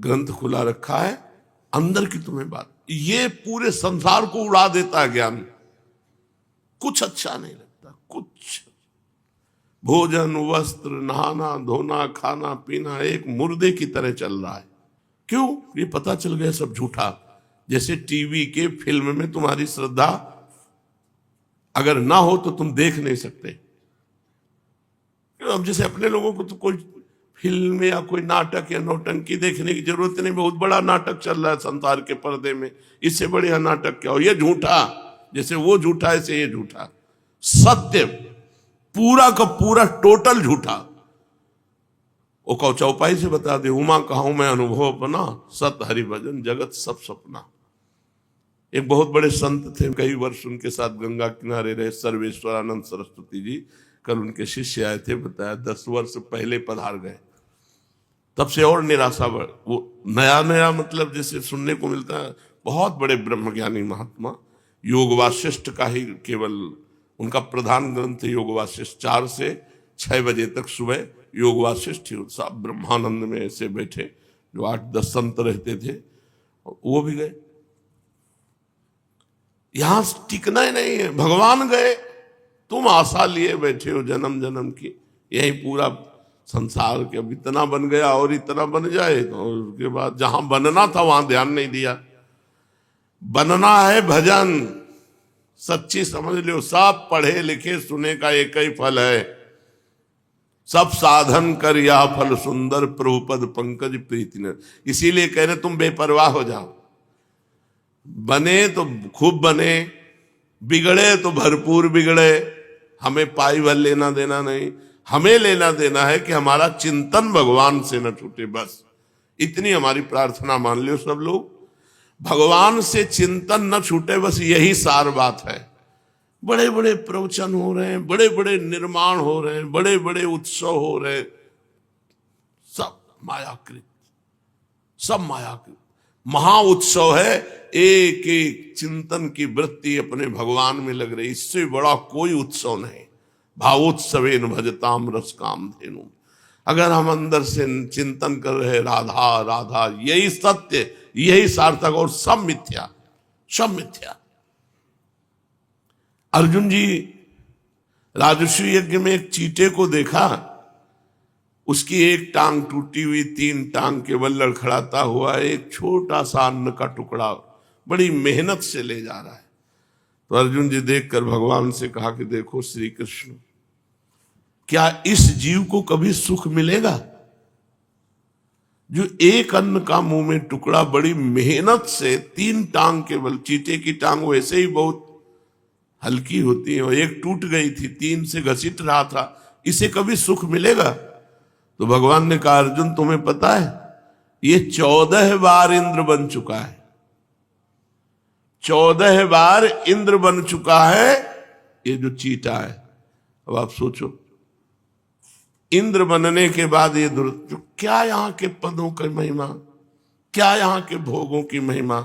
ग्रंथ खुला रखा है, अंदर की तुम्हें बात। ये पूरे संसार को उड़ा देता है ज्ञान। कुछ अच्छा नहीं लगता, कुछ। भोजन, वस्त्र, नहाना धोना, खाना पीना एक मुर्दे की तरह चल रहा है। क्यों? ये पता चल गया सब झूठा। जैसे टीवी के फिल्म में तुम्हारी श्रद्धा अगर ना हो तो तुम देख नहीं सकते। अब जैसे अपने लोगों को तो कोई फिल्म या कोई नाटक या नौटंकी देखने की जरूरत नहीं, बहुत बड़ा नाटक चल रहा है संसार के पर्दे में, इससे बढ़िया नाटक क्या हो। ये झूठा, जैसे वो झूठा ऐसे ये झूठा। सत्य पूरा का पूरा टोटल झूठा। वो कौ चौपाई से बता दे, उमा कहूं मैं अनुभव अपना, सत हरि भजन जगत सब सपना। एक बहुत बड़े संत थे, कई वर्ष उनके साथ गंगा किनारे रहे, सर्वेश्वरानंद सरस्वती जी। कल उनके शिष्य आए थे, बताया 10 वर्ष पहले पधार गए। तब से और निराशा बढ़, वो नया नया मतलब जैसे सुनने को मिलता है। बहुत बड़े ब्रह्मज्ञानी महात्मा, योग वासिष्ठ का ही केवल उनका प्रधान ग्रंथ योग वासिष्ठ। 4 से 6 बजे तक सुबह योग वासिष्ठ ही। सब ब्रह्मानंद में ऐसे बैठे, जो 8-10 संत रहते थे वो भी गए। यहां टिकना ही नहीं है। भगवान गए, तुम आशा लिए बैठे हो जन्म जन्म की, यही पूरा संसार के अब इतना बन गया और इतना बन जाए, तो उसके बाद जहां बनना था वहां ध्यान नहीं दिया। बनना है भजन, सच्ची समझ लो। सब पढ़े लिखे सुने का एक ही फल है, सब साधन कर या फल सुंदर, प्रभुपद पंकज प्रीति न। इसीलिए कह रहे तुम बेपरवाह हो जाओ। बने तो खूब बने, बिगड़े तो भरपूर बिगड़े, हमें पाई भर लेना देना नहीं। हमें लेना देना है कि हमारा चिंतन भगवान से न छूटे, बस इतनी हमारी प्रार्थना मान लो सब लोग। भगवान से चिंतन न छूटे, बस यही सार बात है। बड़े बड़े प्रवचन हो रहे हैं, बड़े बड़े निर्माण हो रहे हैं, बड़े बड़े उत्सव हो रहे हैं, सब मायाकृत, सब मायाकृत। महा उत्सव है, एक एक चिंतन की वृत्ति अपने भगवान में लग रही, इससे बड़ा कोई उत्सव नहीं। भावोत्सवेन भजताम रस काम धेनु। अगर हम अंदर से चिंतन कर रहे राधा राधा, यही सत्य, यही सार्थक, और सब मिथ्या, सब मिथ्या। अर्जुन जी राजस्वी यज्ञ में एक चींटे को देखा, उसकी एक टांग टूटी हुई, 3 टांग केवल लड़खड़ाता हुआ, एक छोटा सा अन्न का टुकड़ा बड़ी मेहनत से ले जा रहा है। तो अर्जुन जी देखकर भगवान से कहा कि देखो श्री कृष्ण, क्या इस जीव को कभी सुख मिलेगा जो एक अन्न का मुंह में टुकड़ा बड़ी मेहनत से 3 टांग केवल, चींटे की टांग वैसे ही बहुत हल्की होती है और एक टूट गई थी, 3 से घसीट रहा था, इसे कभी सुख मिलेगा? तो भगवान ने कहा अर्जुन तुम्हें पता है ये 14 बार इंद्र बन चुका है, 14 बार इंद्र बन चुका है ये जो चीटा है। अब आप सोचो इंद्र बनने के बाद ये क्या यहाँ के पदों की महिमा, क्या यहाँ के भोगों की महिमा।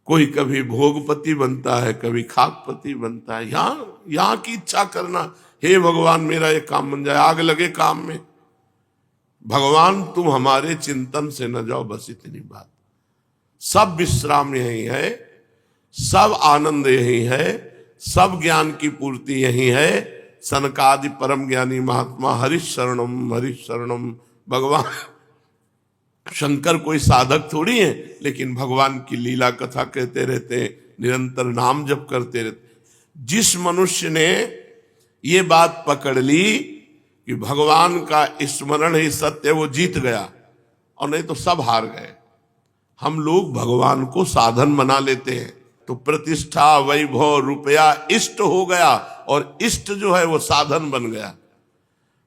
कोई कभी भोगपति बनता है, कभी खाकपति बनता है। यहाँ की इच्छा करना, हे भगवान मेरा ये काम बन जाए, आग लगे काम में। भगवान तुम हमारे चिंतन से न जाओ, बस इतनी बात। सब विश्राम यही है, सब आनंद यही है, सब ज्ञान की पूर्ति यही है। सनकादि परम ज्ञानी महात्मा हरिश शरणम। भगवान शंकर कोई साधक थोड़ी है, लेकिन भगवान की लीला कथा कहते रहते हैं, निरंतर नाम जप करते रहते। जिस मनुष्य ने ये बात पकड़ ली कि भगवान का स्मरण ही सत्य, वो जीत गया, और नहीं तो सब हार गए। हम लोग भगवान को साधन बना लेते हैं, तो प्रतिष्ठा वैभव रुपया इष्ट हो गया, और इष्ट जो है वो साधन बन गया।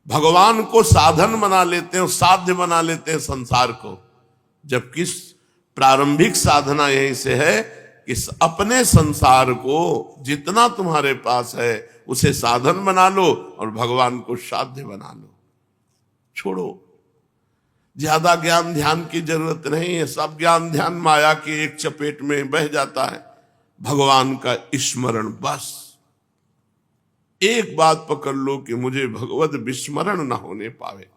भगवान को साधन बना लेते हैं, साध्य बना लेते हैं संसार को, जबकि प्रारंभिक साधना यहीं से है कि अपने संसार को जितना तुम्हारे पास है उसे साधन बना लो और भगवान को साध्य बना लो। छोड़ो, ज्यादा ज्ञान ध्यान की जरूरत नहीं है, सब ज्ञान ध्यान माया की एक चपेट में बह जाता है। भगवान का स्मरण, बस एक बात पकड़ लो कि मुझे भगवत विस्मरण ना होने पावे।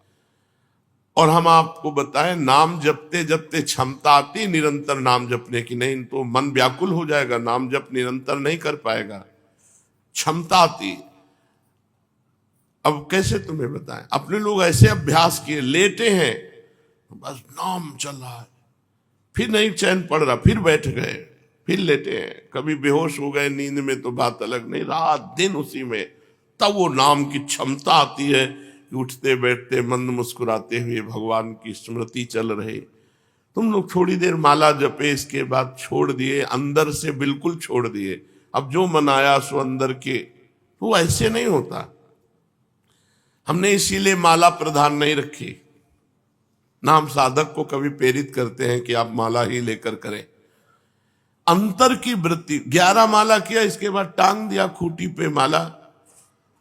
और हम आपको बताएं, नाम जपते जपते क्षमता आती निरंतर नाम जपने की, नहीं तो मन व्याकुल हो जाएगा, नाम जप निरंतर नहीं कर पाएगा। क्षमता आती। अब कैसे तुम्हें बताएं, अपने लोग ऐसे अभ्यास किए, लेटे हैं बस नाम चल रहा है, फिर नहीं चैन पड़ रहा, फिर बैठ गए, फिर लेटे हैं, कभी बेहोश हो गए नींद में तो बात अलग, नहीं रात दिन उसी में। तब वो नाम की क्षमता आती है कि उठते बैठते मंद मुस्कुराते हुए भगवान की स्मृति चल रही। तुम लोग थोड़ी देर माला जपे, इसके बाद छोड़ दिए, अंदर से बिल्कुल छोड़ दिए। अब जो मन आया सो अंदर के, तो ऐसे नहीं होता। हमने इसीलिए माला प्रधान नहीं रखी ना, हम साधक को कभी प्रेरित करते हैं कि आप माला ही लेकर करें। अंतर की वृत्ति, 11 माला किया, इसके बाद टांग दिया खूंटी पे माला,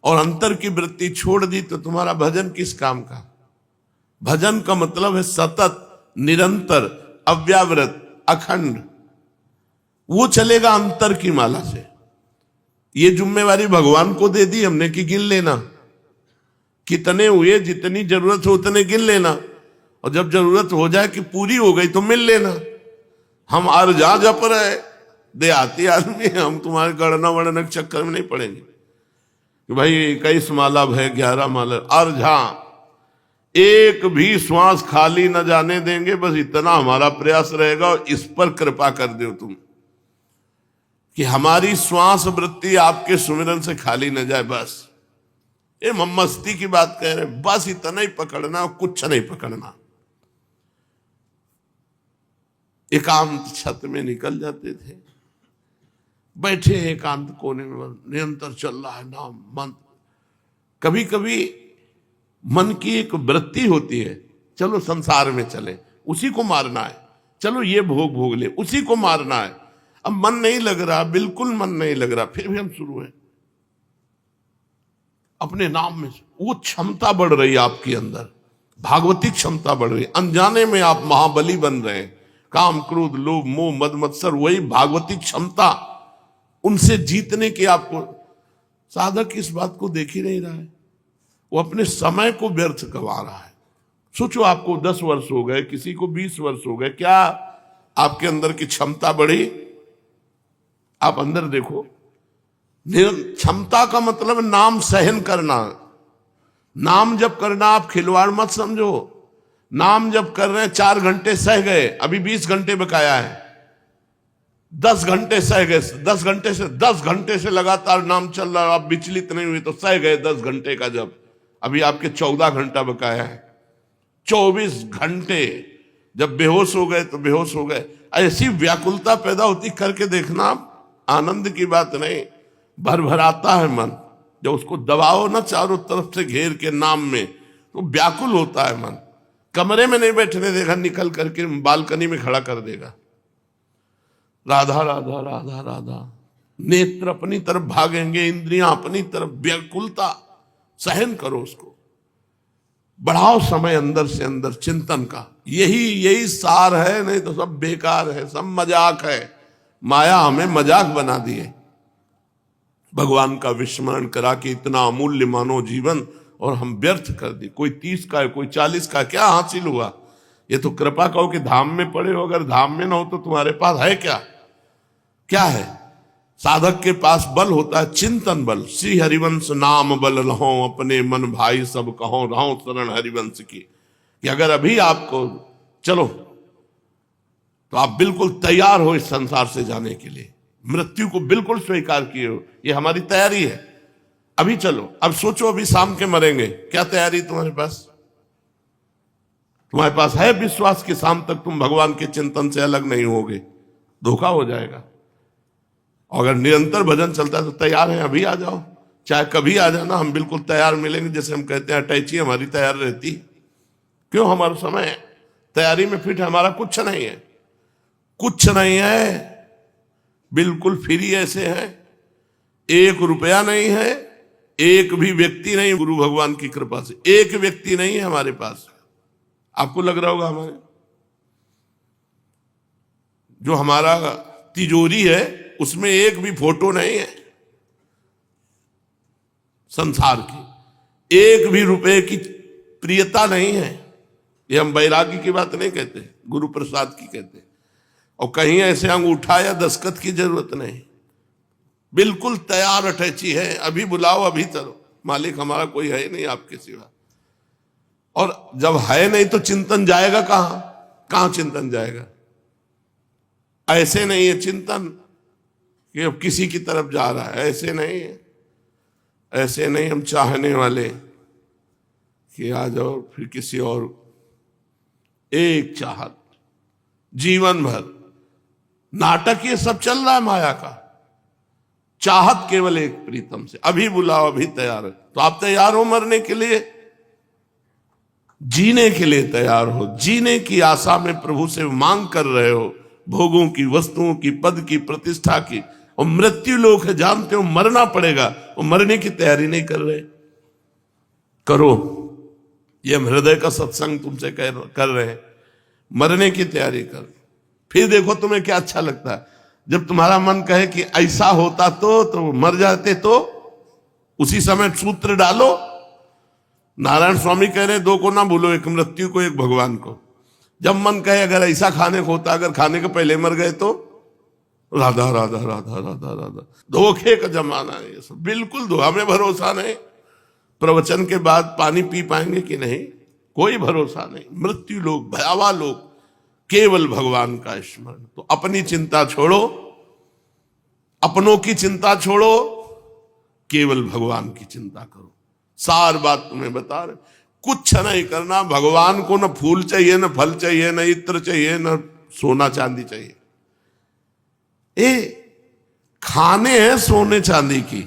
और अंतर की वृत्ति छोड़ दी, तो तुम्हारा भजन किस काम का? भजन का मतलब है सतत, निरंतर, अव्यावृत, अखंड। वो चलेगा अंतर की माला से। ये जिम्मेवारी भगवान को दे दी हमने कि गिन लेना, कितने हुए, जितनी जरूरत हो उतने गिन लेना, और जब जरूरत हो जाए कि पूरी हो गई तो मिल लेना। हम अर्जा जप रहे, देहाती आदमी, हम तुम्हारे गणना वणना के चक्कर में नहीं पड़ेंगे कि भाई 21 माला है, 11 माला। अर्जा एक भी श्वास खाली न जाने देंगे, बस इतना हमारा प्रयास रहेगा। और इस पर कृपा कर दो तुम कि हमारी श्वास वृत्ति आपके सुमिरन से खाली न जाए। बस ये मस्ती की बात कह रहे, बस इतना ही पकड़ना, कुछ नहीं पकड़ना। एकांत छत में निकल जाते थे, बैठे एकांत कोने में, निरंतर चल रहा है नाम मंत्र। कभी कभी मन की एक वृत्ति होती है, चलो संसार में चले, उसी को मारना है, चलो ये भोग ले, उसी को मारना है। अब मन नहीं लग रहा, बिल्कुल मन नहीं लग रहा, फिर भी हम शुरू है अपने नाम में वो क्षमता बढ़ रही है आपके अंदर, भागवती क्षमता बढ़ रही है। अनजाने में आप महाबली बन रहे हैं। काम क्रोध लोभ मोह मद मत्सर, वही भागवती क्षमता, उनसे जीतने की आपको। साधक इस बात को देख ही नहीं रहा है, वो अपने समय को व्यर्थ गवा रहा है। सोचो, आपको 10 वर्ष हो गए, किसी को 20 वर्ष हो गए, क्या आपके अंदर की क्षमता बढ़ी? आप अंदर देखो। क्षमता का मतलब नाम सहन करना। नाम जब करना, आप खिलवाड़ मत समझो। नाम जब कर रहे हैं, 4 घंटे सह गए, अभी 20 घंटे बकाया है। 10 घंटे सह गए, 10 घंटे से लगातार नाम चल रहा है, आप विचलित नहीं हुए तो सह गए 10 घंटे का। जब अभी आपके 14 घंटा बकाया है, 24 घंटे जब बेहोश हो गए तो बेहोश हो गए। ऐसी व्याकुलता पैदा होती, करके देखना, आनंद की बात नहीं, भरभराता है मन। जब उसको दबाओ ना चारों तरफ से घेर के नाम में, तो व्याकुल होता है मन। कमरे में नहीं बैठने देगा, निकल करके बालकनी में खड़ा कर देगा। राधा राधा राधा राधा, नेत्र अपनी तरफ भागेंगे, इंद्रियां अपनी तरफ। व्याकुलता सहन करो, उसको बढ़ाओ समय अंदर से अंदर चिंतन का। यही सार है, नहीं तो सब बेकार है, सब मजाक है। माया हमें मजाक बना दिए। भगवान का विस्मरण करा के इतना अमूल्य मानव जीवन और हम व्यर्थ कर दी। कोई 30 का है, कोई 40 का, क्या हासिल हुआ? ये तो कृपा कहो कि धाम में पड़े हो, अगर धाम में ना हो तो तुम्हारे पास है क्या? क्या है? साधक के पास बल होता है चिंतन बल। श्री हरिवंश नाम बल लहो, अपने मन भाई सब कहो, रहो शरण हरिवंश की। कि अगर अभी आपको चलो तो आप बिल्कुल तैयार हो इस संसार से जाने के लिए, मृत्यु को बिल्कुल स्वीकार किए हो, ये हमारी तैयारी है। अभी चलो, अब सोचो अभी शाम के मरेंगे, क्या तैयारी तुम्हारे पास? तुम्हारे पास है विश्वास कि शाम तक तुम भगवान के चिंतन से अलग नहीं होगे? धोखा हो जाएगा। अगर निरंतर भजन चलता है तो तैयार है, अभी आ जाओ, चाहे कभी आ जाना, हम बिल्कुल तैयार मिलेंगे। जैसे हम कहते हैं अटैची हमारी तैयार रहती। क्यों? हमारा समय तैयारी में फिट है, हमारा कुछ नहीं है, कुछ नहीं है, बिल्कुल फ्री ऐसे है। 1 रुपया नहीं है, एक भी व्यक्ति नहीं, गुरु भगवान की कृपा से 1 व्यक्ति नहीं है हमारे पास। आपको लग रहा होगा हमारे जो हमारा तिजोरी है उसमें 1 भी फोटो नहीं है संसार की, 1 भी रुपए की प्रियता नहीं है। ये हम वैराग्य की बात नहीं कहते, गुरु प्रसाद की कहते। और कहीं ऐसे अंगूठा या दस्तखत की जरूरत नहीं, बिल्कुल तैयार अटैची है। अभी बुलाओ, अभी चलो, मालिक हमारा कोई है नहीं आपके सिवा। और जब है नहीं तो चिंतन जाएगा कहां चिंतन जाएगा? ऐसे नहीं है चिंतन कि अब किसी की तरफ जा रहा है, ऐसे नहीं है, ऐसे नहीं। हम चाहने वाले कि आ जाओ, फिर किसी और, एक चाहत जीवन भर। नाटक ये सब चल रहा है माया का। चाहत केवल एक प्रीतम से, अभी बुलाओ, अभी तैयार है। तो आप तैयार हो मरने के लिए? जीने के लिए तैयार हो, जीने की आशा में प्रभु से मांग कर रहे हो, भोगों की, वस्तुओं की, पद की, प्रतिष्ठा की। और मृत्यु लोक है, जानते हो मरना पड़ेगा, और मरने की तैयारी नहीं कर रहे। करो, ये हम हृदय का सत्संग तुमसे कर रहे हैं। मरने की तैयारी कर, फिर देखो तुम्हें क्या अच्छा लगता है। जब तुम्हारा मन कहे कि ऐसा होता तो मर जाते, तो उसी समय सूत्र डालो। नारायण स्वामी कह रहे 2 को ना भूलो, एक मृत्यु को, एक भगवान को। जब मन कहे अगर ऐसा खाने को होता, अगर खाने के पहले मर गए तो राधा राधा राधा राधा राधा। धोखे का जमाना है ये सब, बिल्कुल दो। हमें भरोसा नहीं प्रवचन के बाद पानी पी पाएंगे कि नहीं, कोई भरोसा नहीं। मृत्यु लोग, भयावह लोग, केवल भगवान का स्मरण। तो अपनी चिंता छोड़ो, अपनों की चिंता छोड़ो, केवल भगवान की चिंता करो। सार बात तुम्हें बता रहे, कुछ नहीं करना। भगवान को न फूल चाहिए, न फल चाहिए, न इत्र चाहिए, न सोना चांदी चाहिए। खाने हैं सोने चांदी की,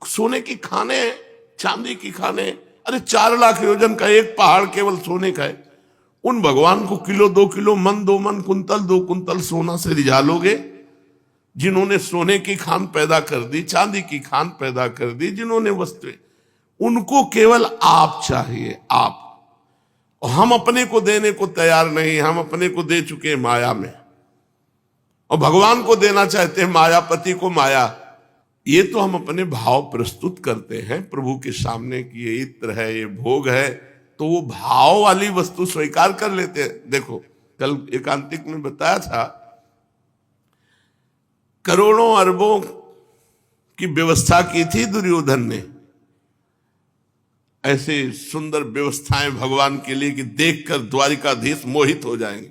सोने की खाने हैं, चांदी की खाने हैं। अरे 4 लाख योजन का एक पहाड़ केवल सोने का है। उन भगवान को किलो 2 किलो, मन 2 मन, कुंतल 2 कुंतल सोना से रिझा लोगे जिन्होंने सोने की खान पैदा कर दी, चांदी की खान पैदा कर दी, जिन्होंने वस्तुएं, उनको केवल आप चाहिए, आप। और हम अपने को देने को तैयार नहीं, हम अपने को दे चुके हैं माया में, और भगवान को देना चाहते हैं मायापति को माया। ये तो हम अपने भाव प्रस्तुत करते हैं प्रभु के सामने कि ये इत्र है, ये भोग है, तो वो भाव वाली वस्तु स्वीकार कर लेते हैं। देखो कल एकांतिक में बताया था, करोड़ों अरबों की व्यवस्था की थी दुर्योधन ने, ऐसे सुंदर व्यवस्थाएं भगवान के लिए कि देखकर द्वारिकाधीश मोहित हो जाएंगे।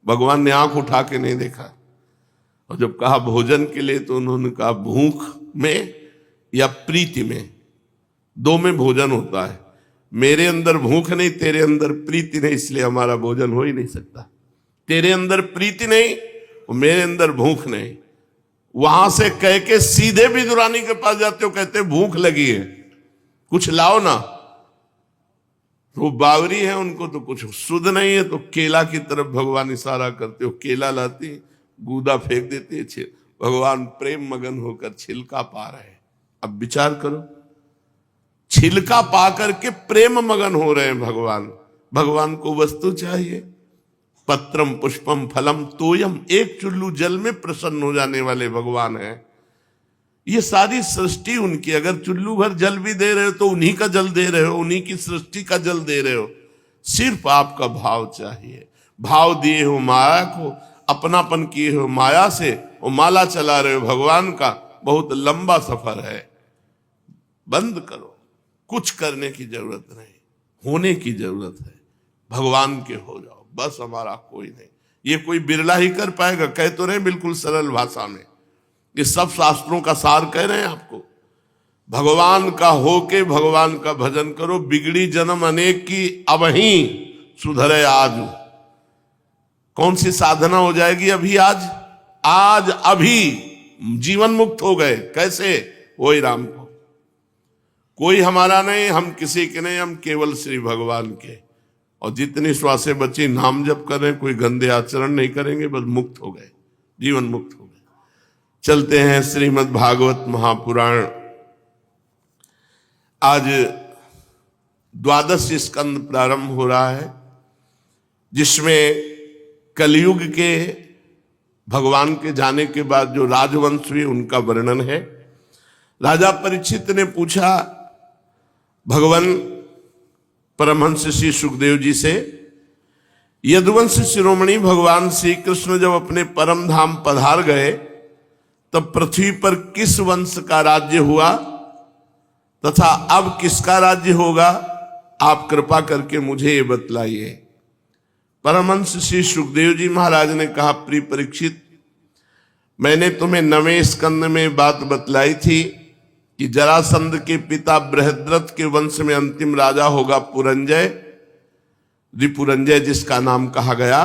भगवान ने आंख उठा के नहीं देखा, और जब कहा भोजन के लिए तो उन्होंने कहा भूख में या प्रीति में, दो में भोजन होता है। मेरे अंदर भूख नहीं, तेरे अंदर प्रीति नहीं, इसलिए हमारा भोजन हो ही नहीं सकता। तेरे अंदर प्रीति नहीं और मेरे अंदर भूख नहीं। वहां से कह के सीधे विदुरानी के पास जाते हो, कहते भूख लगी है, कुछ लाओ ना। वो बावरी है, उनको तो कुछ सुध नहीं है, तो केला की तरफ भगवान इशारा करते हो, केला लाती, गूदा फेंक देते हैं। भगवान प्रेम मगन होकर छिलका पा रहे हैं। अब विचार करो, छिलका पा करके प्रेम मगन हो रहे हैं भगवान। भगवान को वस्तु चाहिए, पत्रम पुष्पम फलम तोयम, एक चुल्लू जल में प्रसन्न हो जाने वाले भगवान है। ये सारी सृष्टि उनकी, अगर चुल्लू भर जल भी दे रहे हो तो उन्हीं का जल दे रहे हो, उन्हीं की सृष्टि का जल दे रहे हो। सिर्फ आपका भाव चाहिए। भाव दिए हो माया को, अपनापन किए हो माया से, और माला चला रहे हो भगवान का। बहुत लंबा सफर है, बंद करो। कुछ करने की जरूरत नहीं, होने की जरूरत है। भगवान के हो जाओ बस, हमारा कोई नहीं। ये कोई बिरला ही कर पाएगा, कह तो रहे बिल्कुल सरल भाषा में, ये सब शास्त्रों का सार कह रहे हैं आपको। भगवान का होके भगवान का भजन करो। बिगड़ी जन्म अनेक की, अब ही सुधरे आज। कौन सी साधना हो जाएगी अभी? आज अभी जीवन मुक्त हो गए। कैसे? वही राम को। कोई हमारा नहीं, हम किसी के नहीं, हम केवल श्री भगवान के। और जितनी श्वासें बची नाम जप कर रहे हैं, कोई गंदे आचरण नहीं करेंगे, बस मुक्त हो गए, जीवन मुक्त हो गए। चलते हैं श्रीमद् भागवत महापुराण। आज 12 स्कंद प्रारंभ हो रहा है, जिसमें कलयुग के भगवान के जाने के बाद जो राजवंश हुए उनका वर्णन है। राजा परीक्षित ने पूछा भगवान परमहंस श्री सुखदेव जी से, यदुवंश शिरोमणि भगवान श्री कृष्ण जब अपने परम धाम पधार गए तब पृथ्वी पर किस वंश का राज्य हुआ तथा अब किसका राज्य होगा? आप कृपा करके मुझे ये बतलाइए। परमहंस श्री सुखदेव जी महाराज ने कहा, प्रिय परीक्षित, मैंने तुम्हें 9वें स्कंद में बात बतलाई थी कि जरासंध के पिता बृहद्रथ के वंश में अंतिम राजा होगा पुरंजय, रिपुरंजय जिसका नाम कहा गया।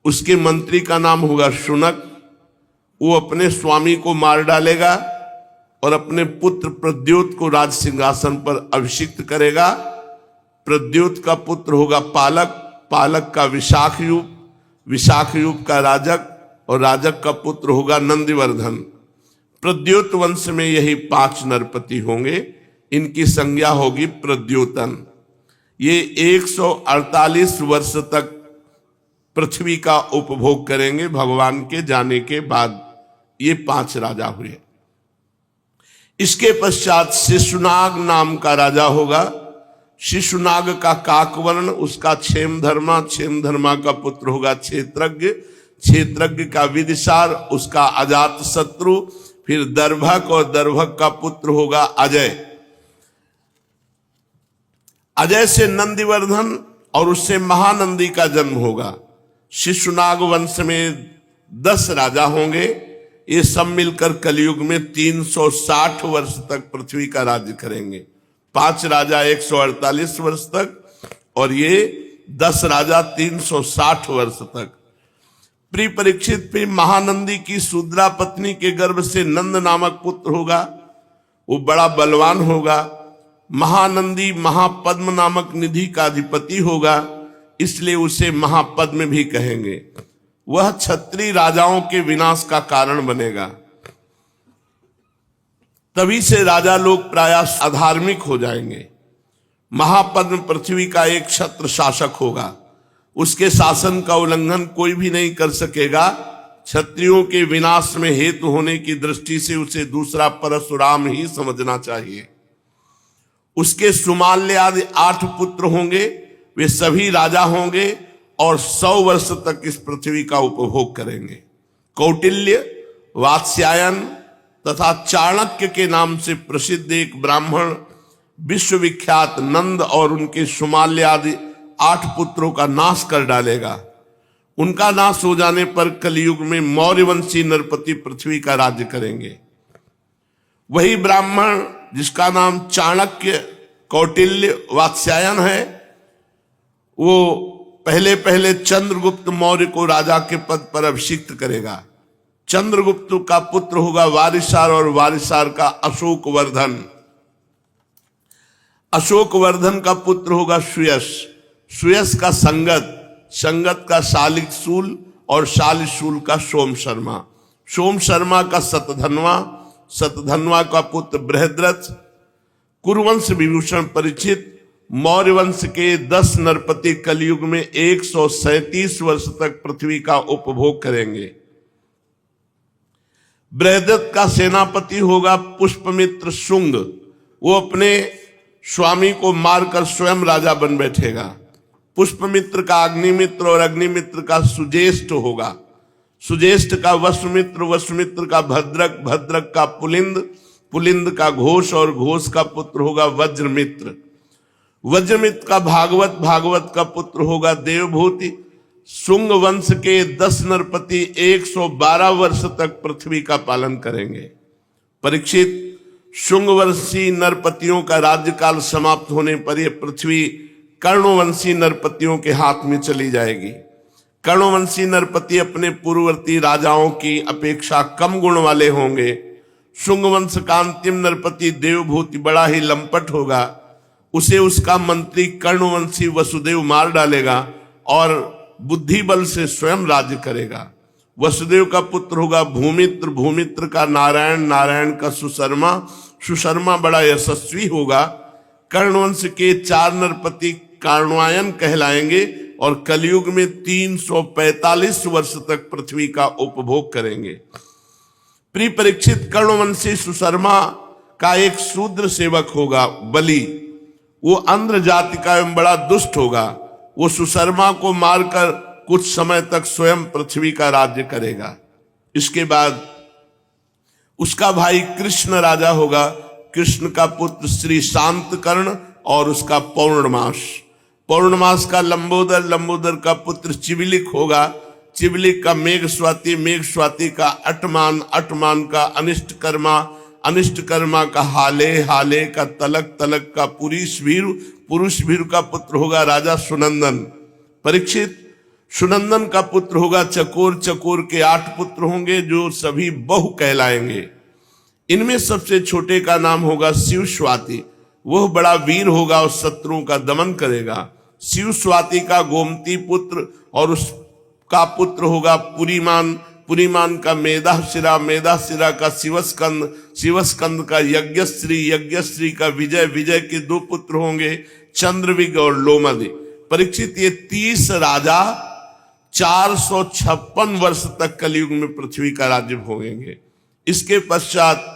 उसके मंत्री का नाम होगा शुनक। वो अपने स्वामी को मार डालेगा और अपने पुत्र प्रद्योत को राज सिंहासन पर अभिषिक्त करेगा। प्रद्योत का पुत्र होगा पालक, पालक का विशाखयूप, विशाखयूप का राजक, और राजक का पुत्र होगा नंदिवर्धन। प्रद्योत वंश में यही 5 नरपति होंगे। इनकी संज्ञा होगी प्रद्योतन। ये 148 वर्ष तक पृथ्वी का उपभोग करेंगे भगवान के जाने के बाद। ये 5 राजा हुए। इसके पश्चात शिशुनाग नाम का राजा होगा। शिशुनाग का काकवर्ण, उसका क्षेमधर्मा, क्षेमधर्मा का पुत्र होगा क्षेत्रज्ञ, क्षेत्रज्ञ का विदिशार, उसका अजात शत्रु, फिर दर्भक, और दर्भक का पुत्र होगा अजय। अजय से नंदिवर्धन और उससे महानंदी का जन्म होगा। शिशुनाग वंश में 10 राजा होंगे। ये सब मिलकर कलयुग में 360 वर्ष तक पृथ्वी का राज्य करेंगे। 5 राजा 148 वर्ष तक, और ये 10 राजा 360 वर्ष तक। प्रिय परीक्षित, फिर महानंदी की शूद्रा पत्नी के गर्भ से नंद नामक पुत्र होगा। वो बड़ा बलवान होगा। महानंदी महापद्म नामक निधि का अधिपति होगा, इसलिए उसे महापद्म भी कहेंगे। वह क्षत्रिय राजाओं के विनाश का कारण बनेगा। तभी से राजा लोग प्रायः अधार्मिक हो जाएंगे। महापद्म पृथ्वी का एक क्षत्र शासक होगा, उसके शासन का उल्लंघन कोई भी नहीं कर सकेगा। क्षत्रियों के विनाश में हेतु होने की दृष्टि से उसे दूसरा परशुराम ही समझना चाहिए। उसके सुमाल्य आदि 8 पुत्र होंगे, वे सभी राजा होंगे और 100 वर्ष तक इस पृथ्वी का उपभोग करेंगे। कौटिल्य, वात्स्यायन तथा चाणक्य के नाम से प्रसिद्ध एक ब्राह्मण विश्वविख्यात नंद और उनके सुमाल्य आदि 8 पुत्रों का नाश कर डालेगा। उनका नाश हो जाने पर कलयुग में मौर्यवंशी नरपति पृथ्वी का राज्य करेंगे। वही ब्राह्मण जिसका नाम चाणक्य, कौटिल्य, वात्स्यायन है, वो पहले पहले चंद्रगुप्त मौर्य को राजा के पद पर अभिषिक्त करेगा। चंद्रगुप्त का पुत्र होगा वारिसार और वारिसार का अशोकवर्धन। अशोकवर्धन का पुत्र होगा सुयश, सुयश का संगत, संगत का शालिशूल और शालिशूल का सोम शर्मा, सोम शर्मा का शतधन्वा, शतधन्वा का पुत्र बृहद्रथ। कुरुवंश विभूषण परीक्षित मौर्य वंश के 10 नरपति कलयुग में 137 वर्ष तक पृथ्वी का उपभोग करेंगे। बृहद्रथ का सेनापति होगा पुष्पमित्र शुंग, वो अपने स्वामी को मारकर स्वयं राजा बन बैठेगा। पुष्पमित्र का अग्निमित्र और अग्निमित्र का सुज्येष्ठ होगा, सुज्येष्ठ का वसुमित्र, वसुमित्र का भद्रक, भद्रक का पुलिंद, पुलिंद का घोष और घोष का पुत्र होगा वज्रमित्र। वज्रमित्र का भागवत, भागवत का पुत्र होगा देवभूति। शुंग वंश के 10 नरपति 112 वर्ष तक पृथ्वी का पालन करेंगे। परीक्षित, शुंगवंशी नरपतियों का राज्यकाल समाप्त होने पर यह पृथ्वी कर्णवंशी नरपतियों के हाथ में चली जाएगी। कर्णवंशी नरपति अपने पूर्ववर्ती राजाओं की अपेक्षा कम गुण वाले होंगे। शुंगवंश का अंतिम नरपति देवभूति बड़ा ही लंपट होगा, उसे उसका मंत्री कर्णवंशी वसुदेव मार डालेगा और बुद्धि बल से स्वयं राज्य करेगा। वसुदेव का पुत्र होगा भूमित्र, भूमित्र का नारायण, नारायण का सुशर्मा, सुशर्मा बड़ा यशस्वी होगा। कर्णवंश के 4 नरपति कर्णवायन कहलाएंगे और कलयुग में 345 वर्ष तक पृथ्वी का उपभोग करेंगे। प्रिय परीक्षित, कर्णवंशी सुशर्मा का एक शूद्र सेवक होगा बलि, वो आंध्र जाति का एवं बड़ा दुष्ट होगा। वो सुशर्मा को मारकर कुछ समय तक स्वयं पृथ्वी का राज्य करेगा। इसके बाद उसका भाई कृष्ण राजा होगा। कृष्ण का पुत्र श्री शांतकर्ण और उसका पौर्णमास, पौर्णमास का लंबोदर, लंबोदर का पुत्र चिबिलिक होगा। चिबिलिक का मेघ स्वाति, मेघ स्वाति का अटमान, अटमान का अनिष्टकर्मा, अनिष्टकर्मा का हाले, हाले का तलक, तलक का पुरुषवीर, पुरुषवीर का पुत्र होगा राजा सुनंदन। परीक्षित, सुनंदन का पुत्र होगा चकोर, चकोर के 8 पुत्र होंगे जो सभी बहु कहलाएंगे। इनमें सबसे छोटे का नाम होगा शिव स्वाति, वह बड़ा वीर होगा और शत्रुओं का दमन करेगा। शिव स्वाति का गोमती पुत्र और उसका पुत्र होगा पुरीमान, पुरीमान का मेधाशिरा, मेधाशिरा का शिवस्कंद, शिवस्कंद का यज्ञश्री, यज्ञश्री का विजय, विजय के 2 पुत्र होंगे चंद्रविग और लोमदि। परीक्षित, ये 30 राजा 456 वर्ष तक कलयुग में पृथ्वी का राज्य भोगेंगे। इसके पश्चात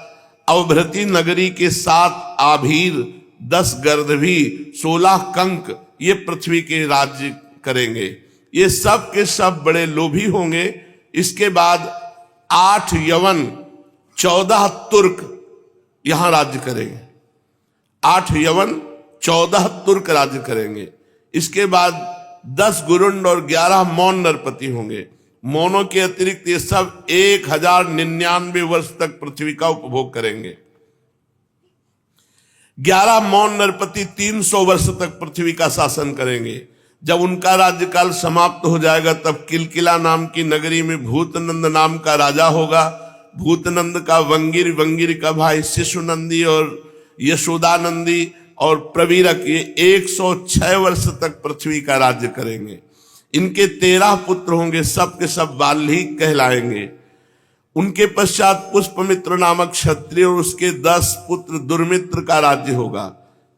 अवभृति नगरी के 7 आभीर, 10 गर्दभी, 16 कंक ये पृथ्वी के राज्य करेंगे। ये सब के सब बड़े लोभी होंगे। इसके बाद 8 यवन, 14 तुर्क यहां राज्य करेंगे। 8 यवन, 14 तुर्क राज्य करेंगे। इसके बाद 10 गुरुंड और 11 मौन नरपति होंगे। मौनों के अतिरिक्त ये सब 1099 वर्ष तक पृथ्वी का उपभोग करेंगे। 11 मौन नरपति 300 वर्ष तक पृथ्वी का शासन करेंगे। जब उनका राज्यकाल समाप्त हो जाएगा तब किलकिला नाम की नगरी में भूतनंद नाम का राजा होगा। भूतनंद का वंगिर, वंगिर का भाई शिशुनंदी और यशोदानंदी और प्रवीरक ये 106 वर्ष तक पृथ्वी का राज्य करेंगे। इनके 13 पुत्र होंगे, सब के सब वाल्मीकि कहलाएंगे। उनके पश्चात पुष्पमित्र नामक क्षत्रिय और उसके 10 पुत्र दुर्मित्र का राज्य होगा।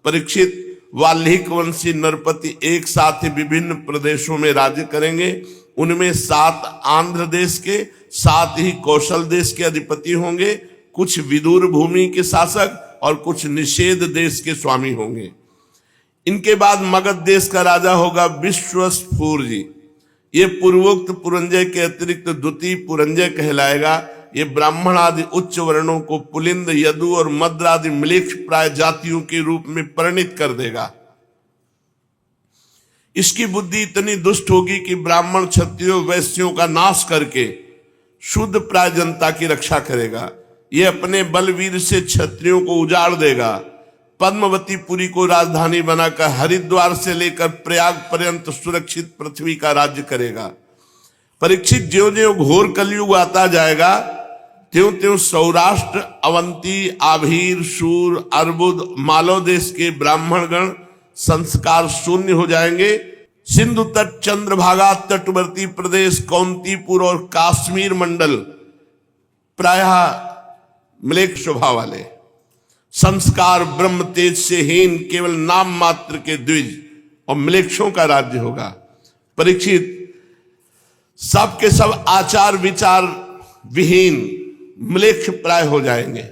परीक्षित वाल्मीकि वंशी नरपति एक साथ ही विभिन्न प्रदेशों में राज्य करेंगे। उनमें 7 आंध्र देश के, 7 ही कौशल देश के अधिपति होंगे, कुछ विदुर भूमि के शासक और कुछ निषेध देश के स्वामी होंगे। इनके बाद मगध देश का राजा होगा विश्वस्फूर जी। ये पूर्वोक्त पुरंजय के अतिरिक्त द्वितीय पुरंजय कहलाएगा। ये ब्राह्मण आदि उच्च वर्णों को पुलिंद, यदु और मद्र आदि म्लेच्छ प्राय जातियों के रूप में परिणित कर देगा। इसकी बुद्धि इतनी दुष्ट होगी कि ब्राह्मण, क्षत्रियों, वैश्यों का नाश करके शुद्ध प्राय जनता की रक्षा करेगा। ये अपने बलवीर से क्षत्रियों को उजाड़ देगा। पद्मवतीपुरी को राजधानी बनाकर हरिद्वार से लेकर प्रयाग पर्यंत सुरक्षित पृथ्वी का राज्य करेगा। परीक्षित ज्यों-ज्यों घोर कलयुग आता जाएगा त्यों-त्यों सौराष्ट्र, अवंती, आभीर, शूर, अर्बुद, मालव देश के ब्राह्मणगण संस्कार शून्य हो जाएंगे। सिंधु तट, चंद्रभागा, तटवर्ती प्रदेश, कौंतीपुर और काश्मीर मंडल प्रायः म्लेच्छ स्वभाव वाले, संस्कार ब्रह्म तेज से हीन, केवल नाम मात्र के द्विज और म्लेच्छों का राज्य होगा। परीक्षित सब के सब आचार विचार विहीन म्लेच्छ प्राय हो जाएंगे।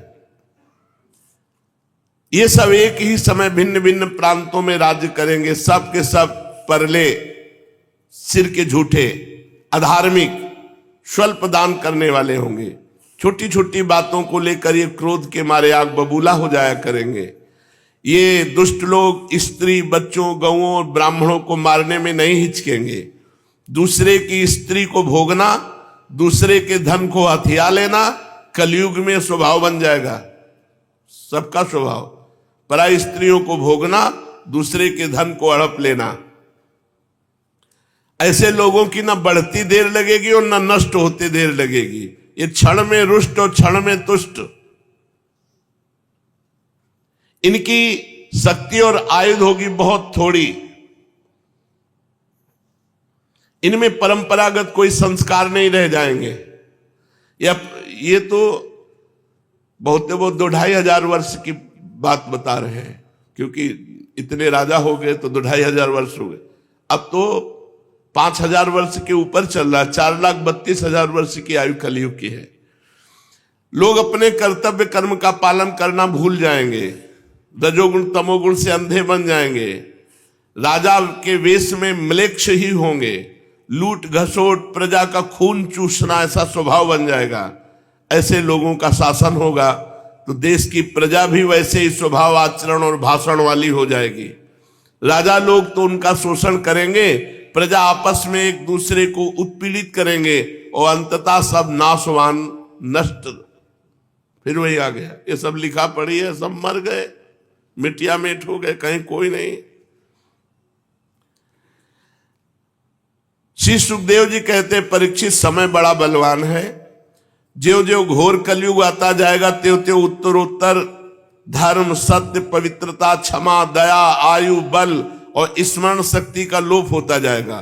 ये सब एक ही समय भिन्न भिन्न प्रांतों में राज्य करेंगे। सब के सब परले, सिर के झूठे, अधार्मिक, स्वल्प दान करने वाले होंगे। छोटी छोटी बातों को लेकर ये क्रोध के मारे आग बबूला हो जाया करेंगे। ये दुष्ट लोग स्त्री, बच्चों, गौओं और ब्राह्मणों को मारने में नहीं हिचकेंगे। दूसरे की स्त्री को भोगना, दूसरे के धन को हथिया लेना कलयुग में स्वभाव बन जाएगा। सबका स्वभाव पराई स्त्रियों को भोगना, दूसरे के धन को हड़प लेना। ऐसे लोगों की न बढ़ती देर लगेगी और न नष्ट होते देर लगेगी। ये क्षण में रुष्ट और क्षण में तुष्ट। इनकी शक्ति और आयुध होगी बहुत थोड़ी। इनमें परंपरागत कोई संस्कार नहीं रह जाएंगे। ये तो बहुत 2-2,500 वर्ष की बात बता रहे हैं, क्योंकि इतने राजा हो गए तो 2,500 वर्ष हो गए। अब तो 5,000 वर्ष के ऊपर चल रहा है। 4,32,000 वर्ष की आयु कलयुग की है। लोग अपने कर्तव्य कर्म का पालन करना भूल जाएंगे। रजोगुण तमोगुण से अंधे बन जाएंगे। राजा के वेश में म्लेच्छ ही होंगे। लूट घसोट, प्रजा का खून चूसना, ऐसा स्वभाव बन जाएगा। ऐसे लोगों का शासन होगा तो देश की प्रजा भी वैसे ही स्वभाव, आचरण और भाषण वाली हो जाएगी। राजा लोग तो उनका शोषण करेंगे, प्रजा आपस में एक दूसरे को उत्पीड़ित करेंगे और अंततः सब नाशवान, नष्ट। फिर वही आ गया, ये सब लिखा पड़ी है, सब मर गए, मिटिया मेट हो गए, कहीं कोई नहीं। श्री सुखदेव जी कहते, परीक्षित समय बड़ा बलवान है। ज्यों ज्यों घोर कलयुग आता जाएगा त्यों त्यों उत्तरोत्तर धर्म, सत्य, पवित्रता, क्षमा, दया, आयु, बल और स्मरण शक्ति का लोप होता जाएगा।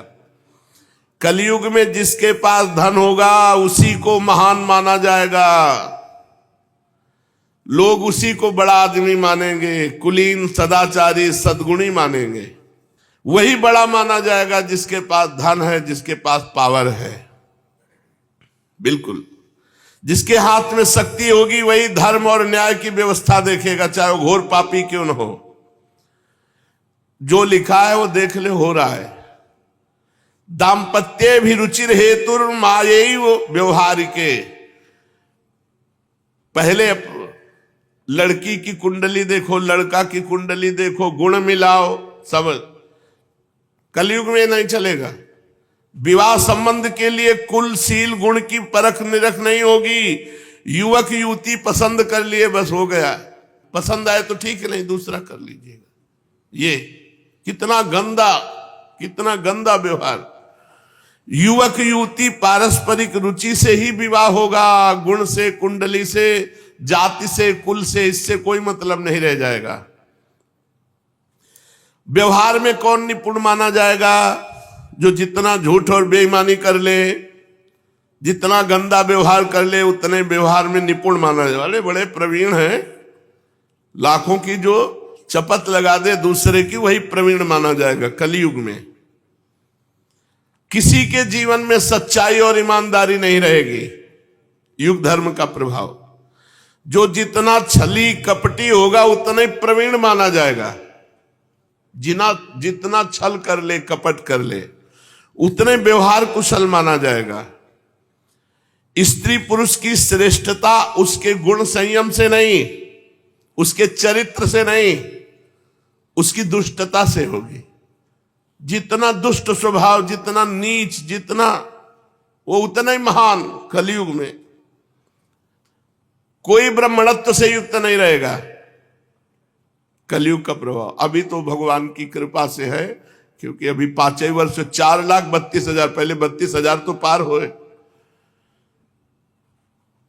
कलयुग में जिसके पास धन होगा उसी को महान माना जाएगा। लोग उसी को बड़ा आदमी मानेंगे, कुलीन, सदाचारी, सद्गुणी मानेंगे। वही बड़ा माना जाएगा जिसके पास धन है, जिसके पास पावर है। बिल्कुल, जिसके हाथ में शक्ति होगी वही धर्म और न्याय की व्यवस्था देखेगा, चाहे वो घोर पापी क्यों न हो। जो लिखा है वो देख ले, हो रहा है। दाम्पत्ये भी रुचिर हेतुर मायैव व्यवहारिके। पहले लड़की की कुंडली देखो, लड़का की कुंडली देखो, गुण मिलाओ, सब। कलयुग में नहीं चलेगा। विवाह संबंध के लिए कुल, सील, गुण की परख निरख नहीं होगी। युवक युवती पसंद कर लिए, बस हो गया। पसंद आए तो ठीक है, नहीं दूसरा कर लीजिएगा। ये कितना गंदा व्यवहार। युवक युवती पारस्परिक रुचि से ही विवाह होगा, गुण से, कुंडली से, जाति से, कुल से, इससे कोई मतलब नहीं रह जाएगा। व्यवहार में कौन निपुण माना जाएगा? जो जितना झूठ और बेईमानी कर ले, जितना गंदा व्यवहार कर ले, उतने व्यवहार में निपुण माना जाए वाले बड़े प्रवीण हैं। लाखों की जो चपत लगा दे दूसरे की, वही प्रवीण माना जाएगा कलयुग में। किसी के जीवन में सच्चाई और ईमानदारी नहीं रहेगी। युग धर्म का प्रभाव, जो जितना छली कपटी होगा उतना ही प्रवीण माना जाएगा। जितना छल कर ले, कपट कर ले, उतने व्यवहार कुशल माना जाएगा। स्त्री पुरुष की श्रेष्ठता उसके गुण संयम से नहीं, उसके चरित्र से नहीं, उसकी दुष्टता से होगी। जितना दुष्ट स्वभाव, जितना नीच, जितना वो उतना ही महान। कलयुग में कोई ब्राह्मणत्व से युक्त नहीं रहेगा। कलयुग का प्रभाव अभी तो भगवान की कृपा से है, क्योंकि अभी 5 वर्ष 4,32,000, पहले 32,000 तो पार हुए।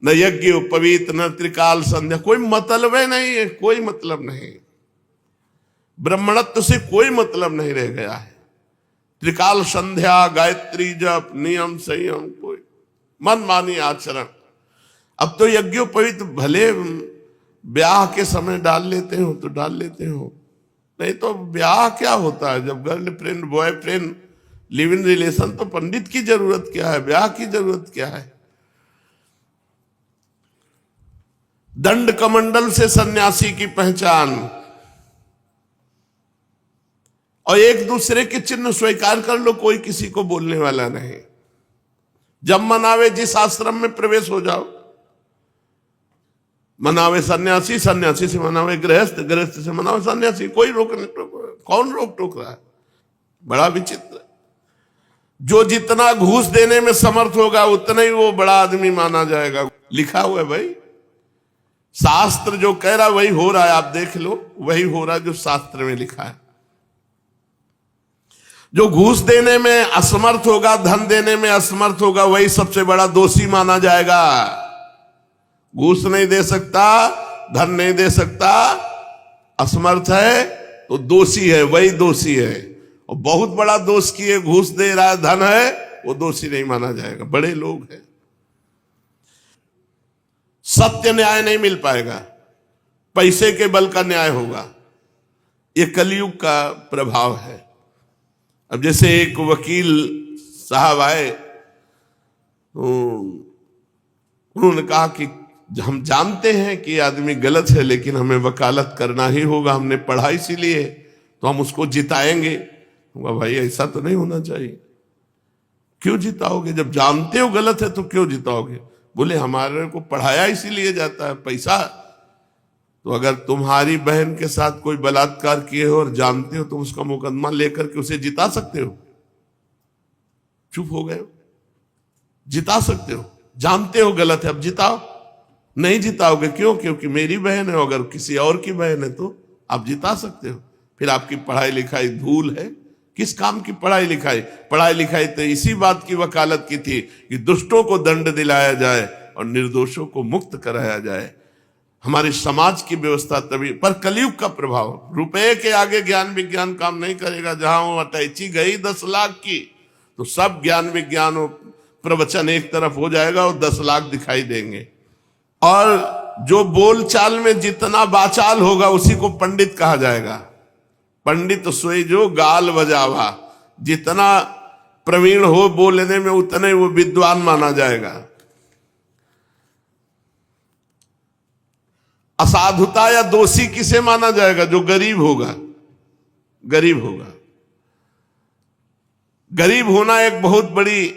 न यज्ञ उपवीत, न त्रिकाल संध्या, कोई मतलब नहीं है, कोई मतलब नहीं। ब्राह्मणत्व से कोई मतलब नहीं रह गया है। त्रिकाल संध्या, गायत्री जप, नियम संयम, कोई मनमानी आचरण। अब तो यज्ञोपवीत भले ब्याह के समय डाल लेते हो तो डाल लेते हो, नहीं तो ब्याह क्या होता है? जब girlfriend boyfriend live in relation, तो पंडित की जरूरत क्या है? ब्याह की जरूरत क्या है? दंड कमंडल से सन्यासी की पहचान, और एक दूसरे के चिन्ह स्वीकार कर लो, कोई किसी को बोलने वाला नहीं। जब मनावे जिस आश्रम में प्रवेश हो जाओ, मनावे सन्यासी, सन्यासी से मनावे गृहस्थ, गृहस्थ से मनावे सन्यासी, कोई रोक नहीं टोक, कौन रोक टोक रहा है? बड़ा विचित्र। जो जितना घूस देने में समर्थ होगा उतना ही वो बड़ा आदमी माना जाएगा। लिखा हुआ है भाई, शास्त्र जो कह रहा वही हो रहा है। आप देख लो, वही हो रहा है जो शास्त्र में लिखा है। जो घूस देने में असमर्थ होगा, धन देने में असमर्थ होगा, वही सबसे बड़ा दोषी माना जाएगा। घूस नहीं दे सकता, धन नहीं दे सकता, असमर्थ है तो दोषी है, वही दोषी है। और बहुत बड़ा दोष किए, घूस दे रहा है, धन है, वो दोषी नहीं माना जाएगा। बड़े लोग हैं। सत्य न्याय नहीं मिल पाएगा, पैसे के बल का न्याय होगा। ये कलयुग का प्रभाव है। अब जैसे एक वकील साहब आए, उन्होंने कहा कि हम जानते हैं कि आदमी गलत है, लेकिन हमें वकालत करना ही होगा, हमने पढ़ा इसीलिए, तो हम उसको जिताएंगे। भाई ऐसा तो नहीं होना चाहिए। क्यों जिताओगे? जब जानते हो गलत है तो क्यों जिताओगे? बोले हमारे को पढ़ाया इसीलिए जाता है, पैसा। तो अगर तुम्हारी बहन के साथ कोई बलात्कार किए हो और जानते हो, तो उसका मुकदमा लेकर के उसे जिता सकते हो? चुप हो गए हो? जिता सकते हो, जानते हो गलत है, अब जिताओ। नहीं जिताओगे, क्यों? क्योंकि मेरी बहन है। अगर किसी और की बहन है तो आप जिता सकते हो। फिर आपकी पढ़ाई लिखाई धूल है। किस काम की पढ़ाई लिखाई? पढ़ाई लिखाई तो इसी बात की वकालत की थी कि दुष्टों को दंड दिलाया जाए और निर्दोषों को मुक्त कराया जाए। हमारे समाज की व्यवस्था तभी। पर कलयुग का प्रभाव, रुपए के आगे ज्ञान विज्ञान काम नहीं करेगा। जहां वो अटैची गई 10 लाख की, तो सब ज्ञान विज्ञान और प्रवचन एक तरफ हो जाएगा और 10 लाख दिखाई देंगे। और जो बोलचाल में जितना बाचाल होगा, उसी को पंडित कहा जाएगा। पंडित सोई जो गाल बजावा, जितना प्रवीण हो बोलने में, उतना ही वो विद्वान माना जाएगा। असाधुता या दोषी किसे माना जाएगा? जो गरीब होगा। गरीब होगा। गरीब होना एक बहुत बड़ी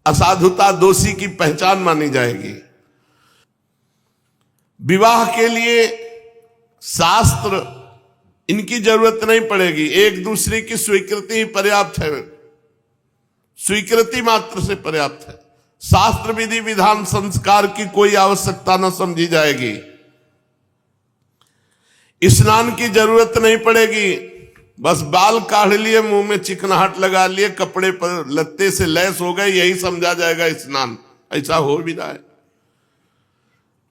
असाधुता, दोषी की पहचान मानी जाएगी। विवाह के लिए शास्त्र इनकी जरूरत नहीं पड़ेगी, एक दूसरे की स्वीकृति ही पर्याप्त है। स्वीकृति मात्र से पर्याप्त है। शास्त्र विधि विधान संस्कार की कोई आवश्यकता न समझी जाएगी। स्नान की जरूरत नहीं पड़ेगी। बस बाल काढ़ लिए, मुंह में चिकनाहट लगा लिए, कपड़े पर लत्ते से लैस हो गए, यही समझा जाएगा स्नान। ऐसा हो भी रहा है।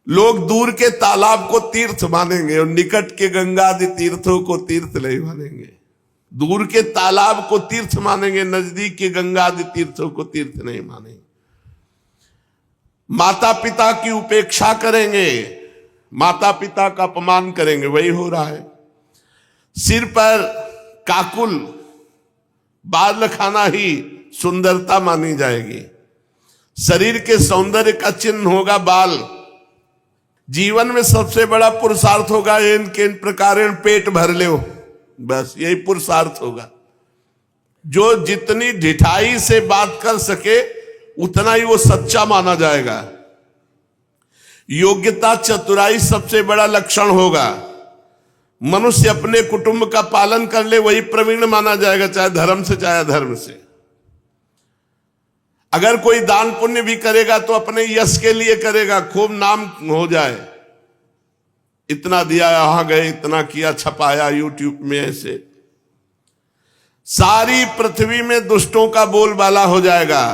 लोग दूर के तालाब को तीर्थ मानेंगे और निकट के गंगा आदि तीर्थों को तीर्थ नहीं मानेंगे। दूर के तालाब को तीर्थ मानेंगे, नजदीक के गंगा आदि तीर्थों को तीर्थ नहीं मानेंगे। माता पिता की उपेक्षा करेंगे, माता पिता का अपमान करेंगे, वही हो रहा है। सिर पर काकुल बाल खाना ही सुंदरता मानी जाएगी। शरीर के सौंदर्य का चिन्ह होगा बाल। जीवन में सबसे बड़ा पुरुषार्थ होगा इन प्रकार पेट भर ले, बस यही पुरुषार्थ होगा। जो जितनी ढिठाई से बात कर सके उतना ही वो सच्चा माना जाएगा। योग्यता चतुराई सबसे बड़ा लक्षण होगा। मनुष्य अपने कुटुंब का पालन कर ले वही प्रवीण माना जाएगा, चाहे धर्म से चाहे अधर्म से। अगर कोई दान पुण्य भी करेगा तो अपने यश के लिए करेगा, खूब नाम हो जाए, इतना दिया, यहां गए, इतना किया, छपाया यूट्यूब में, ऐसे सारी पृथ्वी में दुष्टों का बोलबाला हो जाएगा।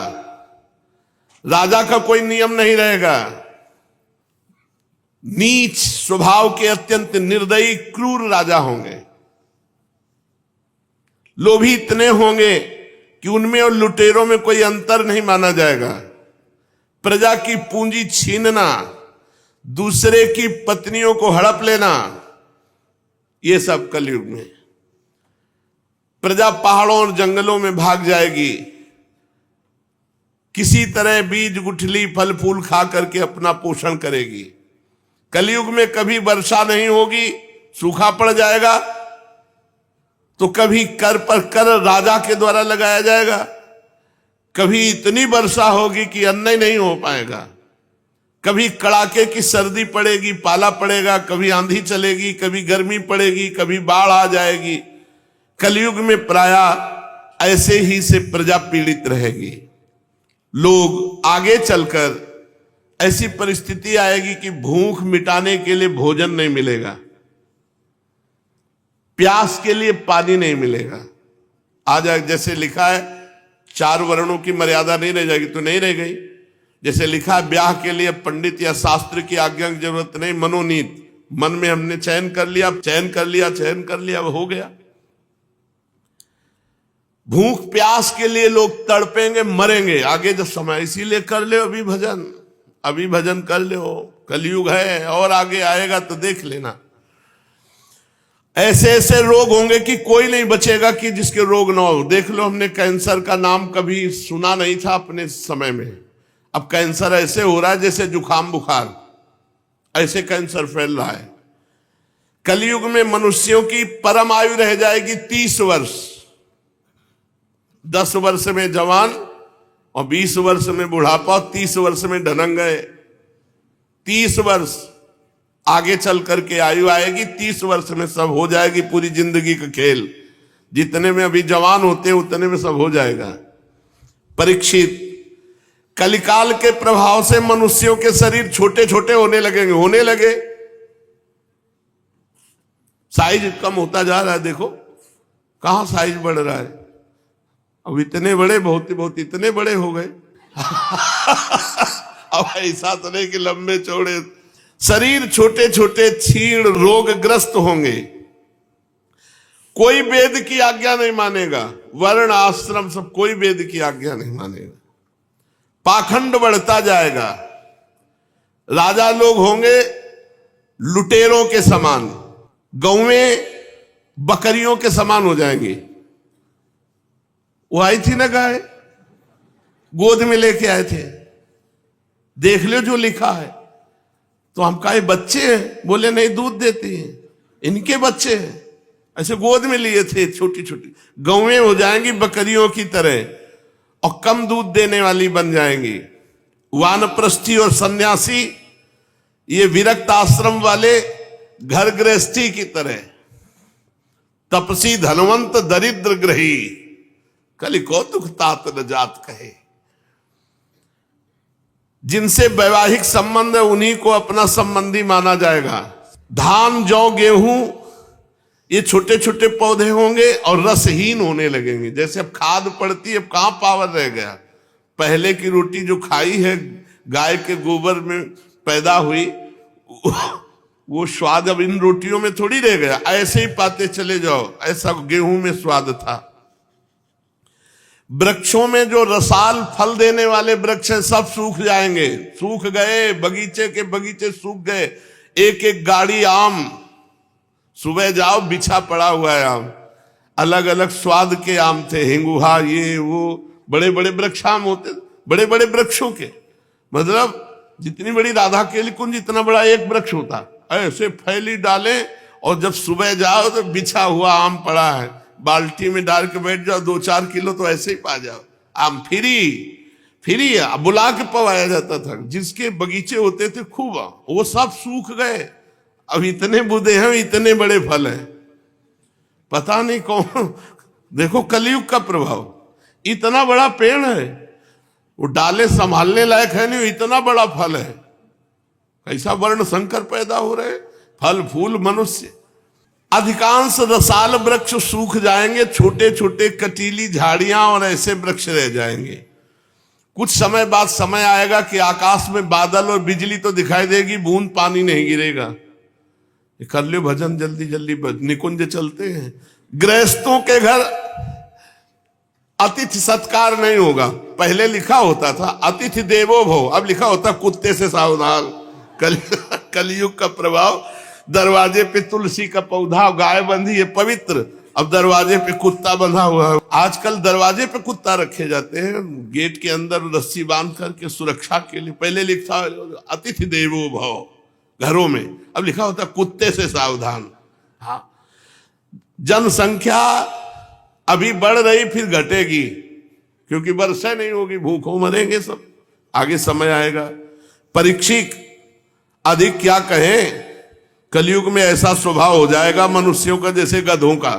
राजा का कोई नियम नहीं रहेगा। नीच स्वभाव के अत्यंत निर्दयी क्रूर राजा होंगे। लोभी इतने होंगे कि उनमें और लुटेरों में कोई अंतर नहीं माना जाएगा। प्रजा की पूंजी छीनना, दूसरे की पत्नियों को हड़प लेना, ये सब कलयुग में। प्रजा पहाड़ों और जंगलों में भाग जाएगी, किसी तरह बीज गुठली फल फूल खा करके अपना पोषण करेगी। कलयुग में कभी वर्षा नहीं होगी, सूखा पड़ जाएगा, तो कभी कर पर कर राजा के द्वारा लगाया जाएगा, कभी इतनी वर्षा होगी कि अन्न ही नहीं हो पाएगा, कभी कड़ाके की सर्दी पड़ेगी, पाला पड़ेगा, कभी आंधी चलेगी, कभी गर्मी पड़ेगी, कभी बाढ़ आ जाएगी। कलयुग में प्रायः ऐसे ही से प्रजा पीड़ित रहेगी। लोग आगे चलकर ऐसी परिस्थिति आएगी कि भूख मिटाने के लिए भोजन नहीं मिलेगा, प्यास के लिए पानी नहीं मिलेगा। आज जैसे लिखा है 4 वर्णों की मर्यादा नहीं रह जाएगी, तो नहीं रह गई। जैसे लिखा है ब्याह के लिए पंडित या शास्त्र की आज्ञा की जरूरत नहीं, मनोनीत, मन में हमने चयन कर लिया, चयन कर लिया, वो हो गया। भूख प्यास के लिए लोग तड़पेंगे, मरेंगे आगे जब समय। इसीलिए कर ले अभी भजन कर ले, कलयुग है और आगे आएगा तो देख लेना। ऐसे ऐसे रोग होंगे कि कोई नहीं बचेगा कि जिसके रोग ना हो। देख लो, हमने कैंसर का नाम कभी सुना नहीं था अपने समय में, अब कैंसर ऐसे हो रहा है जैसे जुकाम बुखार, ऐसे कैंसर फैल रहा है। कलयुग में मनुष्यों की परम आयु रह जाएगी 30 वर्ष। 10 वर्ष में जवान और 20 वर्ष में बुढ़ापा, 30 वर्ष में ढनंग गए। 30 वर्ष आगे चल करके आयु आएगी, 30 वर्ष में सब हो जाएगी पूरी जिंदगी का खेल। जितने में अभी जवान होते हैं उतने में सब हो जाएगा। परीक्षित, कलिकाल के प्रभाव से मनुष्यों के शरीर छोटे छोटे होने लगे, साइज कम होता जा रहा है। देखो कहां साइज बढ़ रहा है, अब इतने बड़े बहुत इतने बड़े हो गए। अब ऐसा तो नहीं कि लंबे चौड़े, शरीर छोटे छोटे क्षीण रोगग्रस्त होंगे। कोई वेद की आज्ञा नहीं मानेगा, वर्ण आश्रम सब कोई वेद की आज्ञा नहीं मानेगा। पाखंड बढ़ता जाएगा। राजा लोग होंगे लुटेरों के समान, गौवें बकरियों के समान हो जाएंगी। वो आई थी ना गाय, गोद में लेके आए थे, देख लो जो लिखा है। तो हम कहा बच्चे हैं, बोले नहीं दूध देती हैं, इनके बच्चे हैं। ऐसे गोद में लिए थे, छोटी छोटी गौवें हो जाएंगी बकरियों की तरह और कम दूध देने वाली बन जाएंगी। वानप्रस्थी और सन्यासी ये विरक्त आश्रम वाले घर गृहस्थी की तरह, तपसी धनवंत दरिद्र ग्रही, कलि कौतुक तात न जात कहे। जिनसे वैवाहिक संबंध है उन्हीं को अपना संबंधी माना जाएगा। धान जौ गेहूं ये छोटे छोटे पौधे होंगे और रसहीन होने लगेंगे। जैसे अब खाद पड़ती है, अब कहां पावर रह गया। पहले की रोटी जो खाई है गाय के गोबर में पैदा हुई, वो स्वाद अब इन रोटियों में थोड़ी रह गया, ऐसे ही पाते चले जाओ, ऐसा गेहूं में स्वाद था। वृक्षों में जो रसाल फल देने वाले वृक्ष हैं सब सूख जाएंगे, सूख गए, बगीचे के बगीचे सूख गए। एक एक गाड़ी आम, सुबह जाओ बिछा पड़ा हुआ है आम, अलग अलग स्वाद के आम थे, हिंगुहा ये वो, बड़े बड़े वृक्ष आम होते, बड़े बड़े वृक्षों के, मतलब जितनी बड़ी राधा केली कुंज इतना बड़ा एक वृक्ष होता, ऐसे फैली डाले। और जब सुबह जाओ तो बिछा हुआ आम पड़ा है, बाल्टी में डाल के बैठ जाओ, 2-4 किलो तो ऐसे ही पा जाओ आम, फ्री बुला के पवाया जाता था। जिसके बगीचे होते थे खूब, वो सब सूख गए। अब इतने बूढ़े हैं, इतने बड़े फल हैं, पता नहीं कौन। देखो कलयुग का प्रभाव, इतना बड़ा पेड़ है, वो डाले संभालने लायक है नहीं, इतना बड़ा फल है। कैसा वर्ण संकर पैदा हो रहे, फल फूल मनुष्य। अधिकांश रसाल वृक्ष सूख जाएंगे, छोटे छोटे कटीली झाड़ियां और ऐसे वृक्ष रह जाएंगे। कुछ समय बाद समय आएगा कि आकाश में बादल और बिजली तो दिखाई देगी, बूंद पानी नहीं गिरेगा। कर लो भजन जल्दी जल्दी, निकुंज चलते हैं। गृहस्थों के घर अतिथि सत्कार नहीं होगा, पहले लिखा होता था अतिथि देवो भव, अब लिखा होता कुत्ते से सावधान। कलयुग का प्रभाव, दरवाजे पे तुलसी का पौधा, गाय बंधी है पवित्र, अब दरवाजे पे कुत्ता बंधा हुआ है। आजकल दरवाजे पे कुत्ता रखे जाते हैं, गेट के अंदर रस्सी बांध करके सुरक्षा के लिए। पहले लिखा अतिथि देवो भव घरों में, अब लिखा होता कुत्ते से सावधान। हाँ, जनसंख्या अभी बढ़ रही, फिर घटेगी, क्योंकि वर्षा नहीं होगी, भूखों मरेंगे सब, आगे समय आएगा। परीक्षित अधिक क्या कहें, कलयुग में ऐसा स्वभाव हो जाएगा मनुष्यों का जैसे गधों का,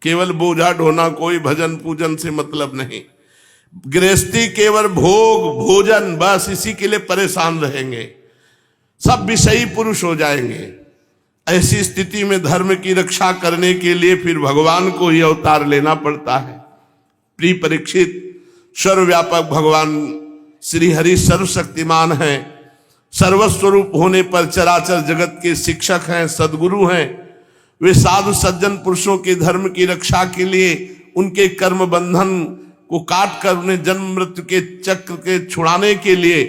केवल बोझा ढोना, कोई भजन पूजन से मतलब नहीं। गृहस्थी केवल भोग भोजन, बस इसी के लिए परेशान रहेंगे, सब विषयी पुरुष हो जाएंगे। ऐसी स्थिति में धर्म की रक्षा करने के लिए फिर भगवान को ही अवतार लेना पड़ता है। प्रिय परीक्षित, सर्वव्यापक भगवान श्री हरि सर्वशक्तिमान हैं, सर्वस्वरूप होने पर चराचर जगत के शिक्षक हैं, सदगुरु हैं। वे साधु सज्जन पुरुषों के धर्म की रक्षा के लिए उनके कर्म बंधन को काट कर उन्हें जन्म मृत्यु के चक्र के छुड़ाने के लिए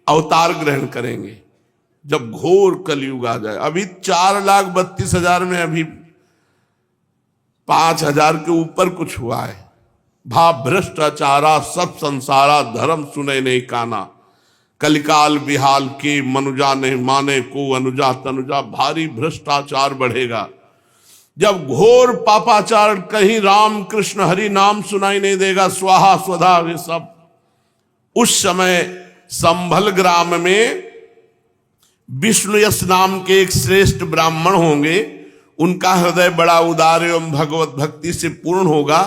अवतार ग्रहण करेंगे जब घोर कलयुग आ जाए। अभी 4,32,000 में अभी 5,000 के ऊपर कुछ हुआ है। भाव भ्रष्टाचारा सब संसारा, धर्म सुने नहीं काना, कलिकाल बिहाल के मनुजा ने माने को अनुजा तनुजा। भारी भ्रष्टाचार बढ़ेगा जब घोर पापाचार, कहीं राम कृष्ण हरि नाम सुनाई नहीं देगा, स्वाहा स्वधा वे सब। उस समय संभल ग्राम में विष्णु यश नाम के एक श्रेष्ठ ब्राह्मण होंगे, उनका हृदय बड़ा उदार एवं भगवत भक्ति से पूर्ण होगा।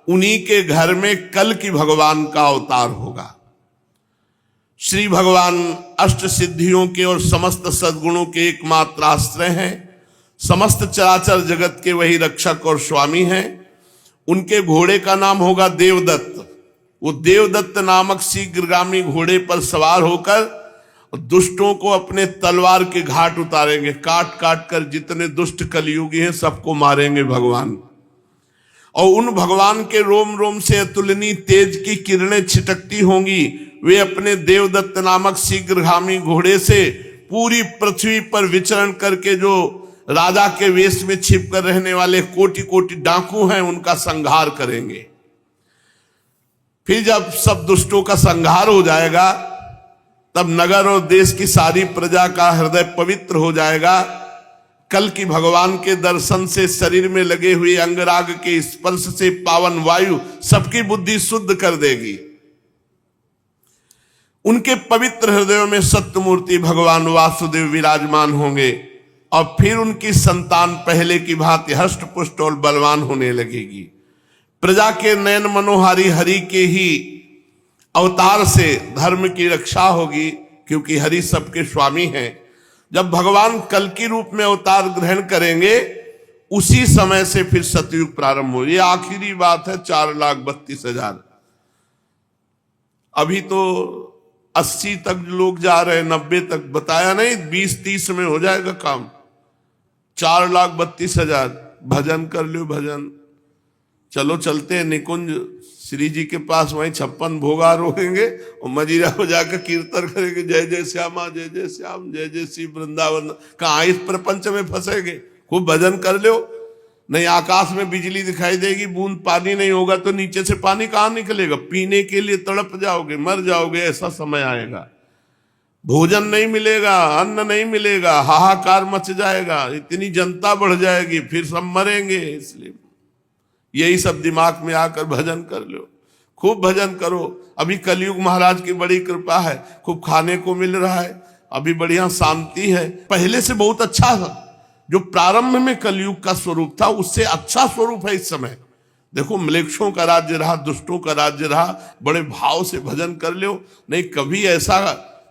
उन्हीं के घर में कल की भगवान का अवतार होगा। श्री भगवान अष्ट सिद्धियों के और समस्त सद्गुणों के एकमात्र आश्रय हैं, समस्त चराचर जगत के वही रक्षक और स्वामी हैं। उनके घोड़े का नाम होगा देवदत्त। वो देवदत्त नामक शीघ्रगामी घोड़े पर सवार होकर दुष्टों को अपने तलवार के घाट उतारेंगे, काट काट कर जितने दुष्ट कलयुगी हैं सबको मारेंगे भगवान। और उन भगवान के रोम रोम से अतुलनीय तेज की किरणें छिटकती होंगी। वे अपने देवदत्त नामक शीघ्रगामी घोड़े से पूरी पृथ्वी पर विचरण करके जो राजा के वेश में छिप कर रहने वाले कोटि कोटि डाकू हैं उनका संहार करेंगे। फिर जब सब दुष्टों का संहार हो जाएगा तब नगर और देश की सारी प्रजा का हृदय पवित्र हो जाएगा। कल की भगवान के दर्शन से शरीर में लगे हुए अंगराग के स्पर्श से पावन वायु सबकी बुद्धि शुद्ध कर देगी। उनके पवित्र हृदयों में सत्य मूर्ति भगवान वासुदेव विराजमान होंगे और फिर उनकी संतान पहले की भांति हष्ट पुष्ट और बलवान होने लगेगी। प्रजा के नयन मनोहारी हरि के ही अवतार से धर्म की रक्षा होगी, क्योंकि हरि सबके स्वामी हैं। जब भगवान कल की रूप में अवतार ग्रहण करेंगे उसी समय से फिर सतयुग प्रारंभ हो। ये आखिरी बात है, 4,32,000। अभी तो 80 तक लोग जा रहे हैं, 90 तक बताया नहीं, 20-30 में हो जाएगा काम। 4,32,000 भजन कर लो, भजन। चलो चलते हैं निकुंज श्री जी के पास, वहीं 56 भोगा रोकेंगे और मजीरा हो जाकर कीर्तन करेंगे, जय जय श्यामा, जय जय श्याम, जय जय श्री वृंदावन। कहाँ इस प्रपंच में फंसेंगे? खूब भजन कर लो। नहीं आकाश में बिजली दिखाई देगी, बूंद पानी नहीं होगा तो नीचे से पानी कहाँ निकलेगा? पीने के लिए तड़प जाओगे, मर जाओगे, ऐसा समय आएगा। भोजन नहीं मिलेगा, अन्न नहीं मिलेगा, हाहाकार मच जाएगा, इतनी जनता बढ़ जाएगी, फिर सब मरेंगे। इसलिए यही सब दिमाग में आकर भजन कर लो, खूब भजन करो। अभी कलयुग महाराज की बड़ी कृपा है, खूब खाने को मिल रहा है, अभी बढ़िया शांति है, पहले से बहुत अच्छा था। जो प्रारंभ में कलयुग का स्वरूप था उससे अच्छा स्वरूप है इस समय। देखो म्लेच्छों का राज्य रहा, दुष्टों का राज्य रहा, बड़े भाव से भजन कर लो। नहीं कभी ऐसा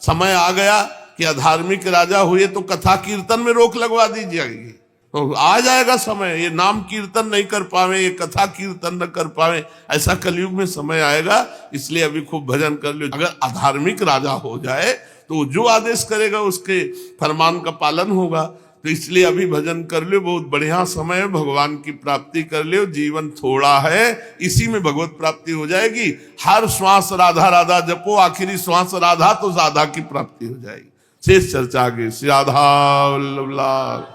समय आ गया कि अधार्मिक राजा हुए तो कथा कीर्तन में रोक लगवा दी जाएगी। तो आ जाएगा समय, ये नाम कीर्तन नहीं कर पावे, ये कथा कीर्तन न कर पावे, ऐसा कलयुग में समय आएगा। इसलिए अभी खूब भजन कर लो। अगर अधार्मिक राजा हो जाए तो जो आदेश करेगा उसके फरमान का पालन होगा। तो इसलिए अभी भजन कर लो, बहुत बढ़िया समय है, भगवान की प्राप्ति कर लो। जीवन थोड़ा है, इसी में भगवत प्राप्ति हो जाएगी। हर श्वास राधा राधा जपो, आखिरी श्वास राधा तो राधा की प्राप्ति हो जाएगी। शेष चर्चा आगे। श्री राधा वल्लभ लाल।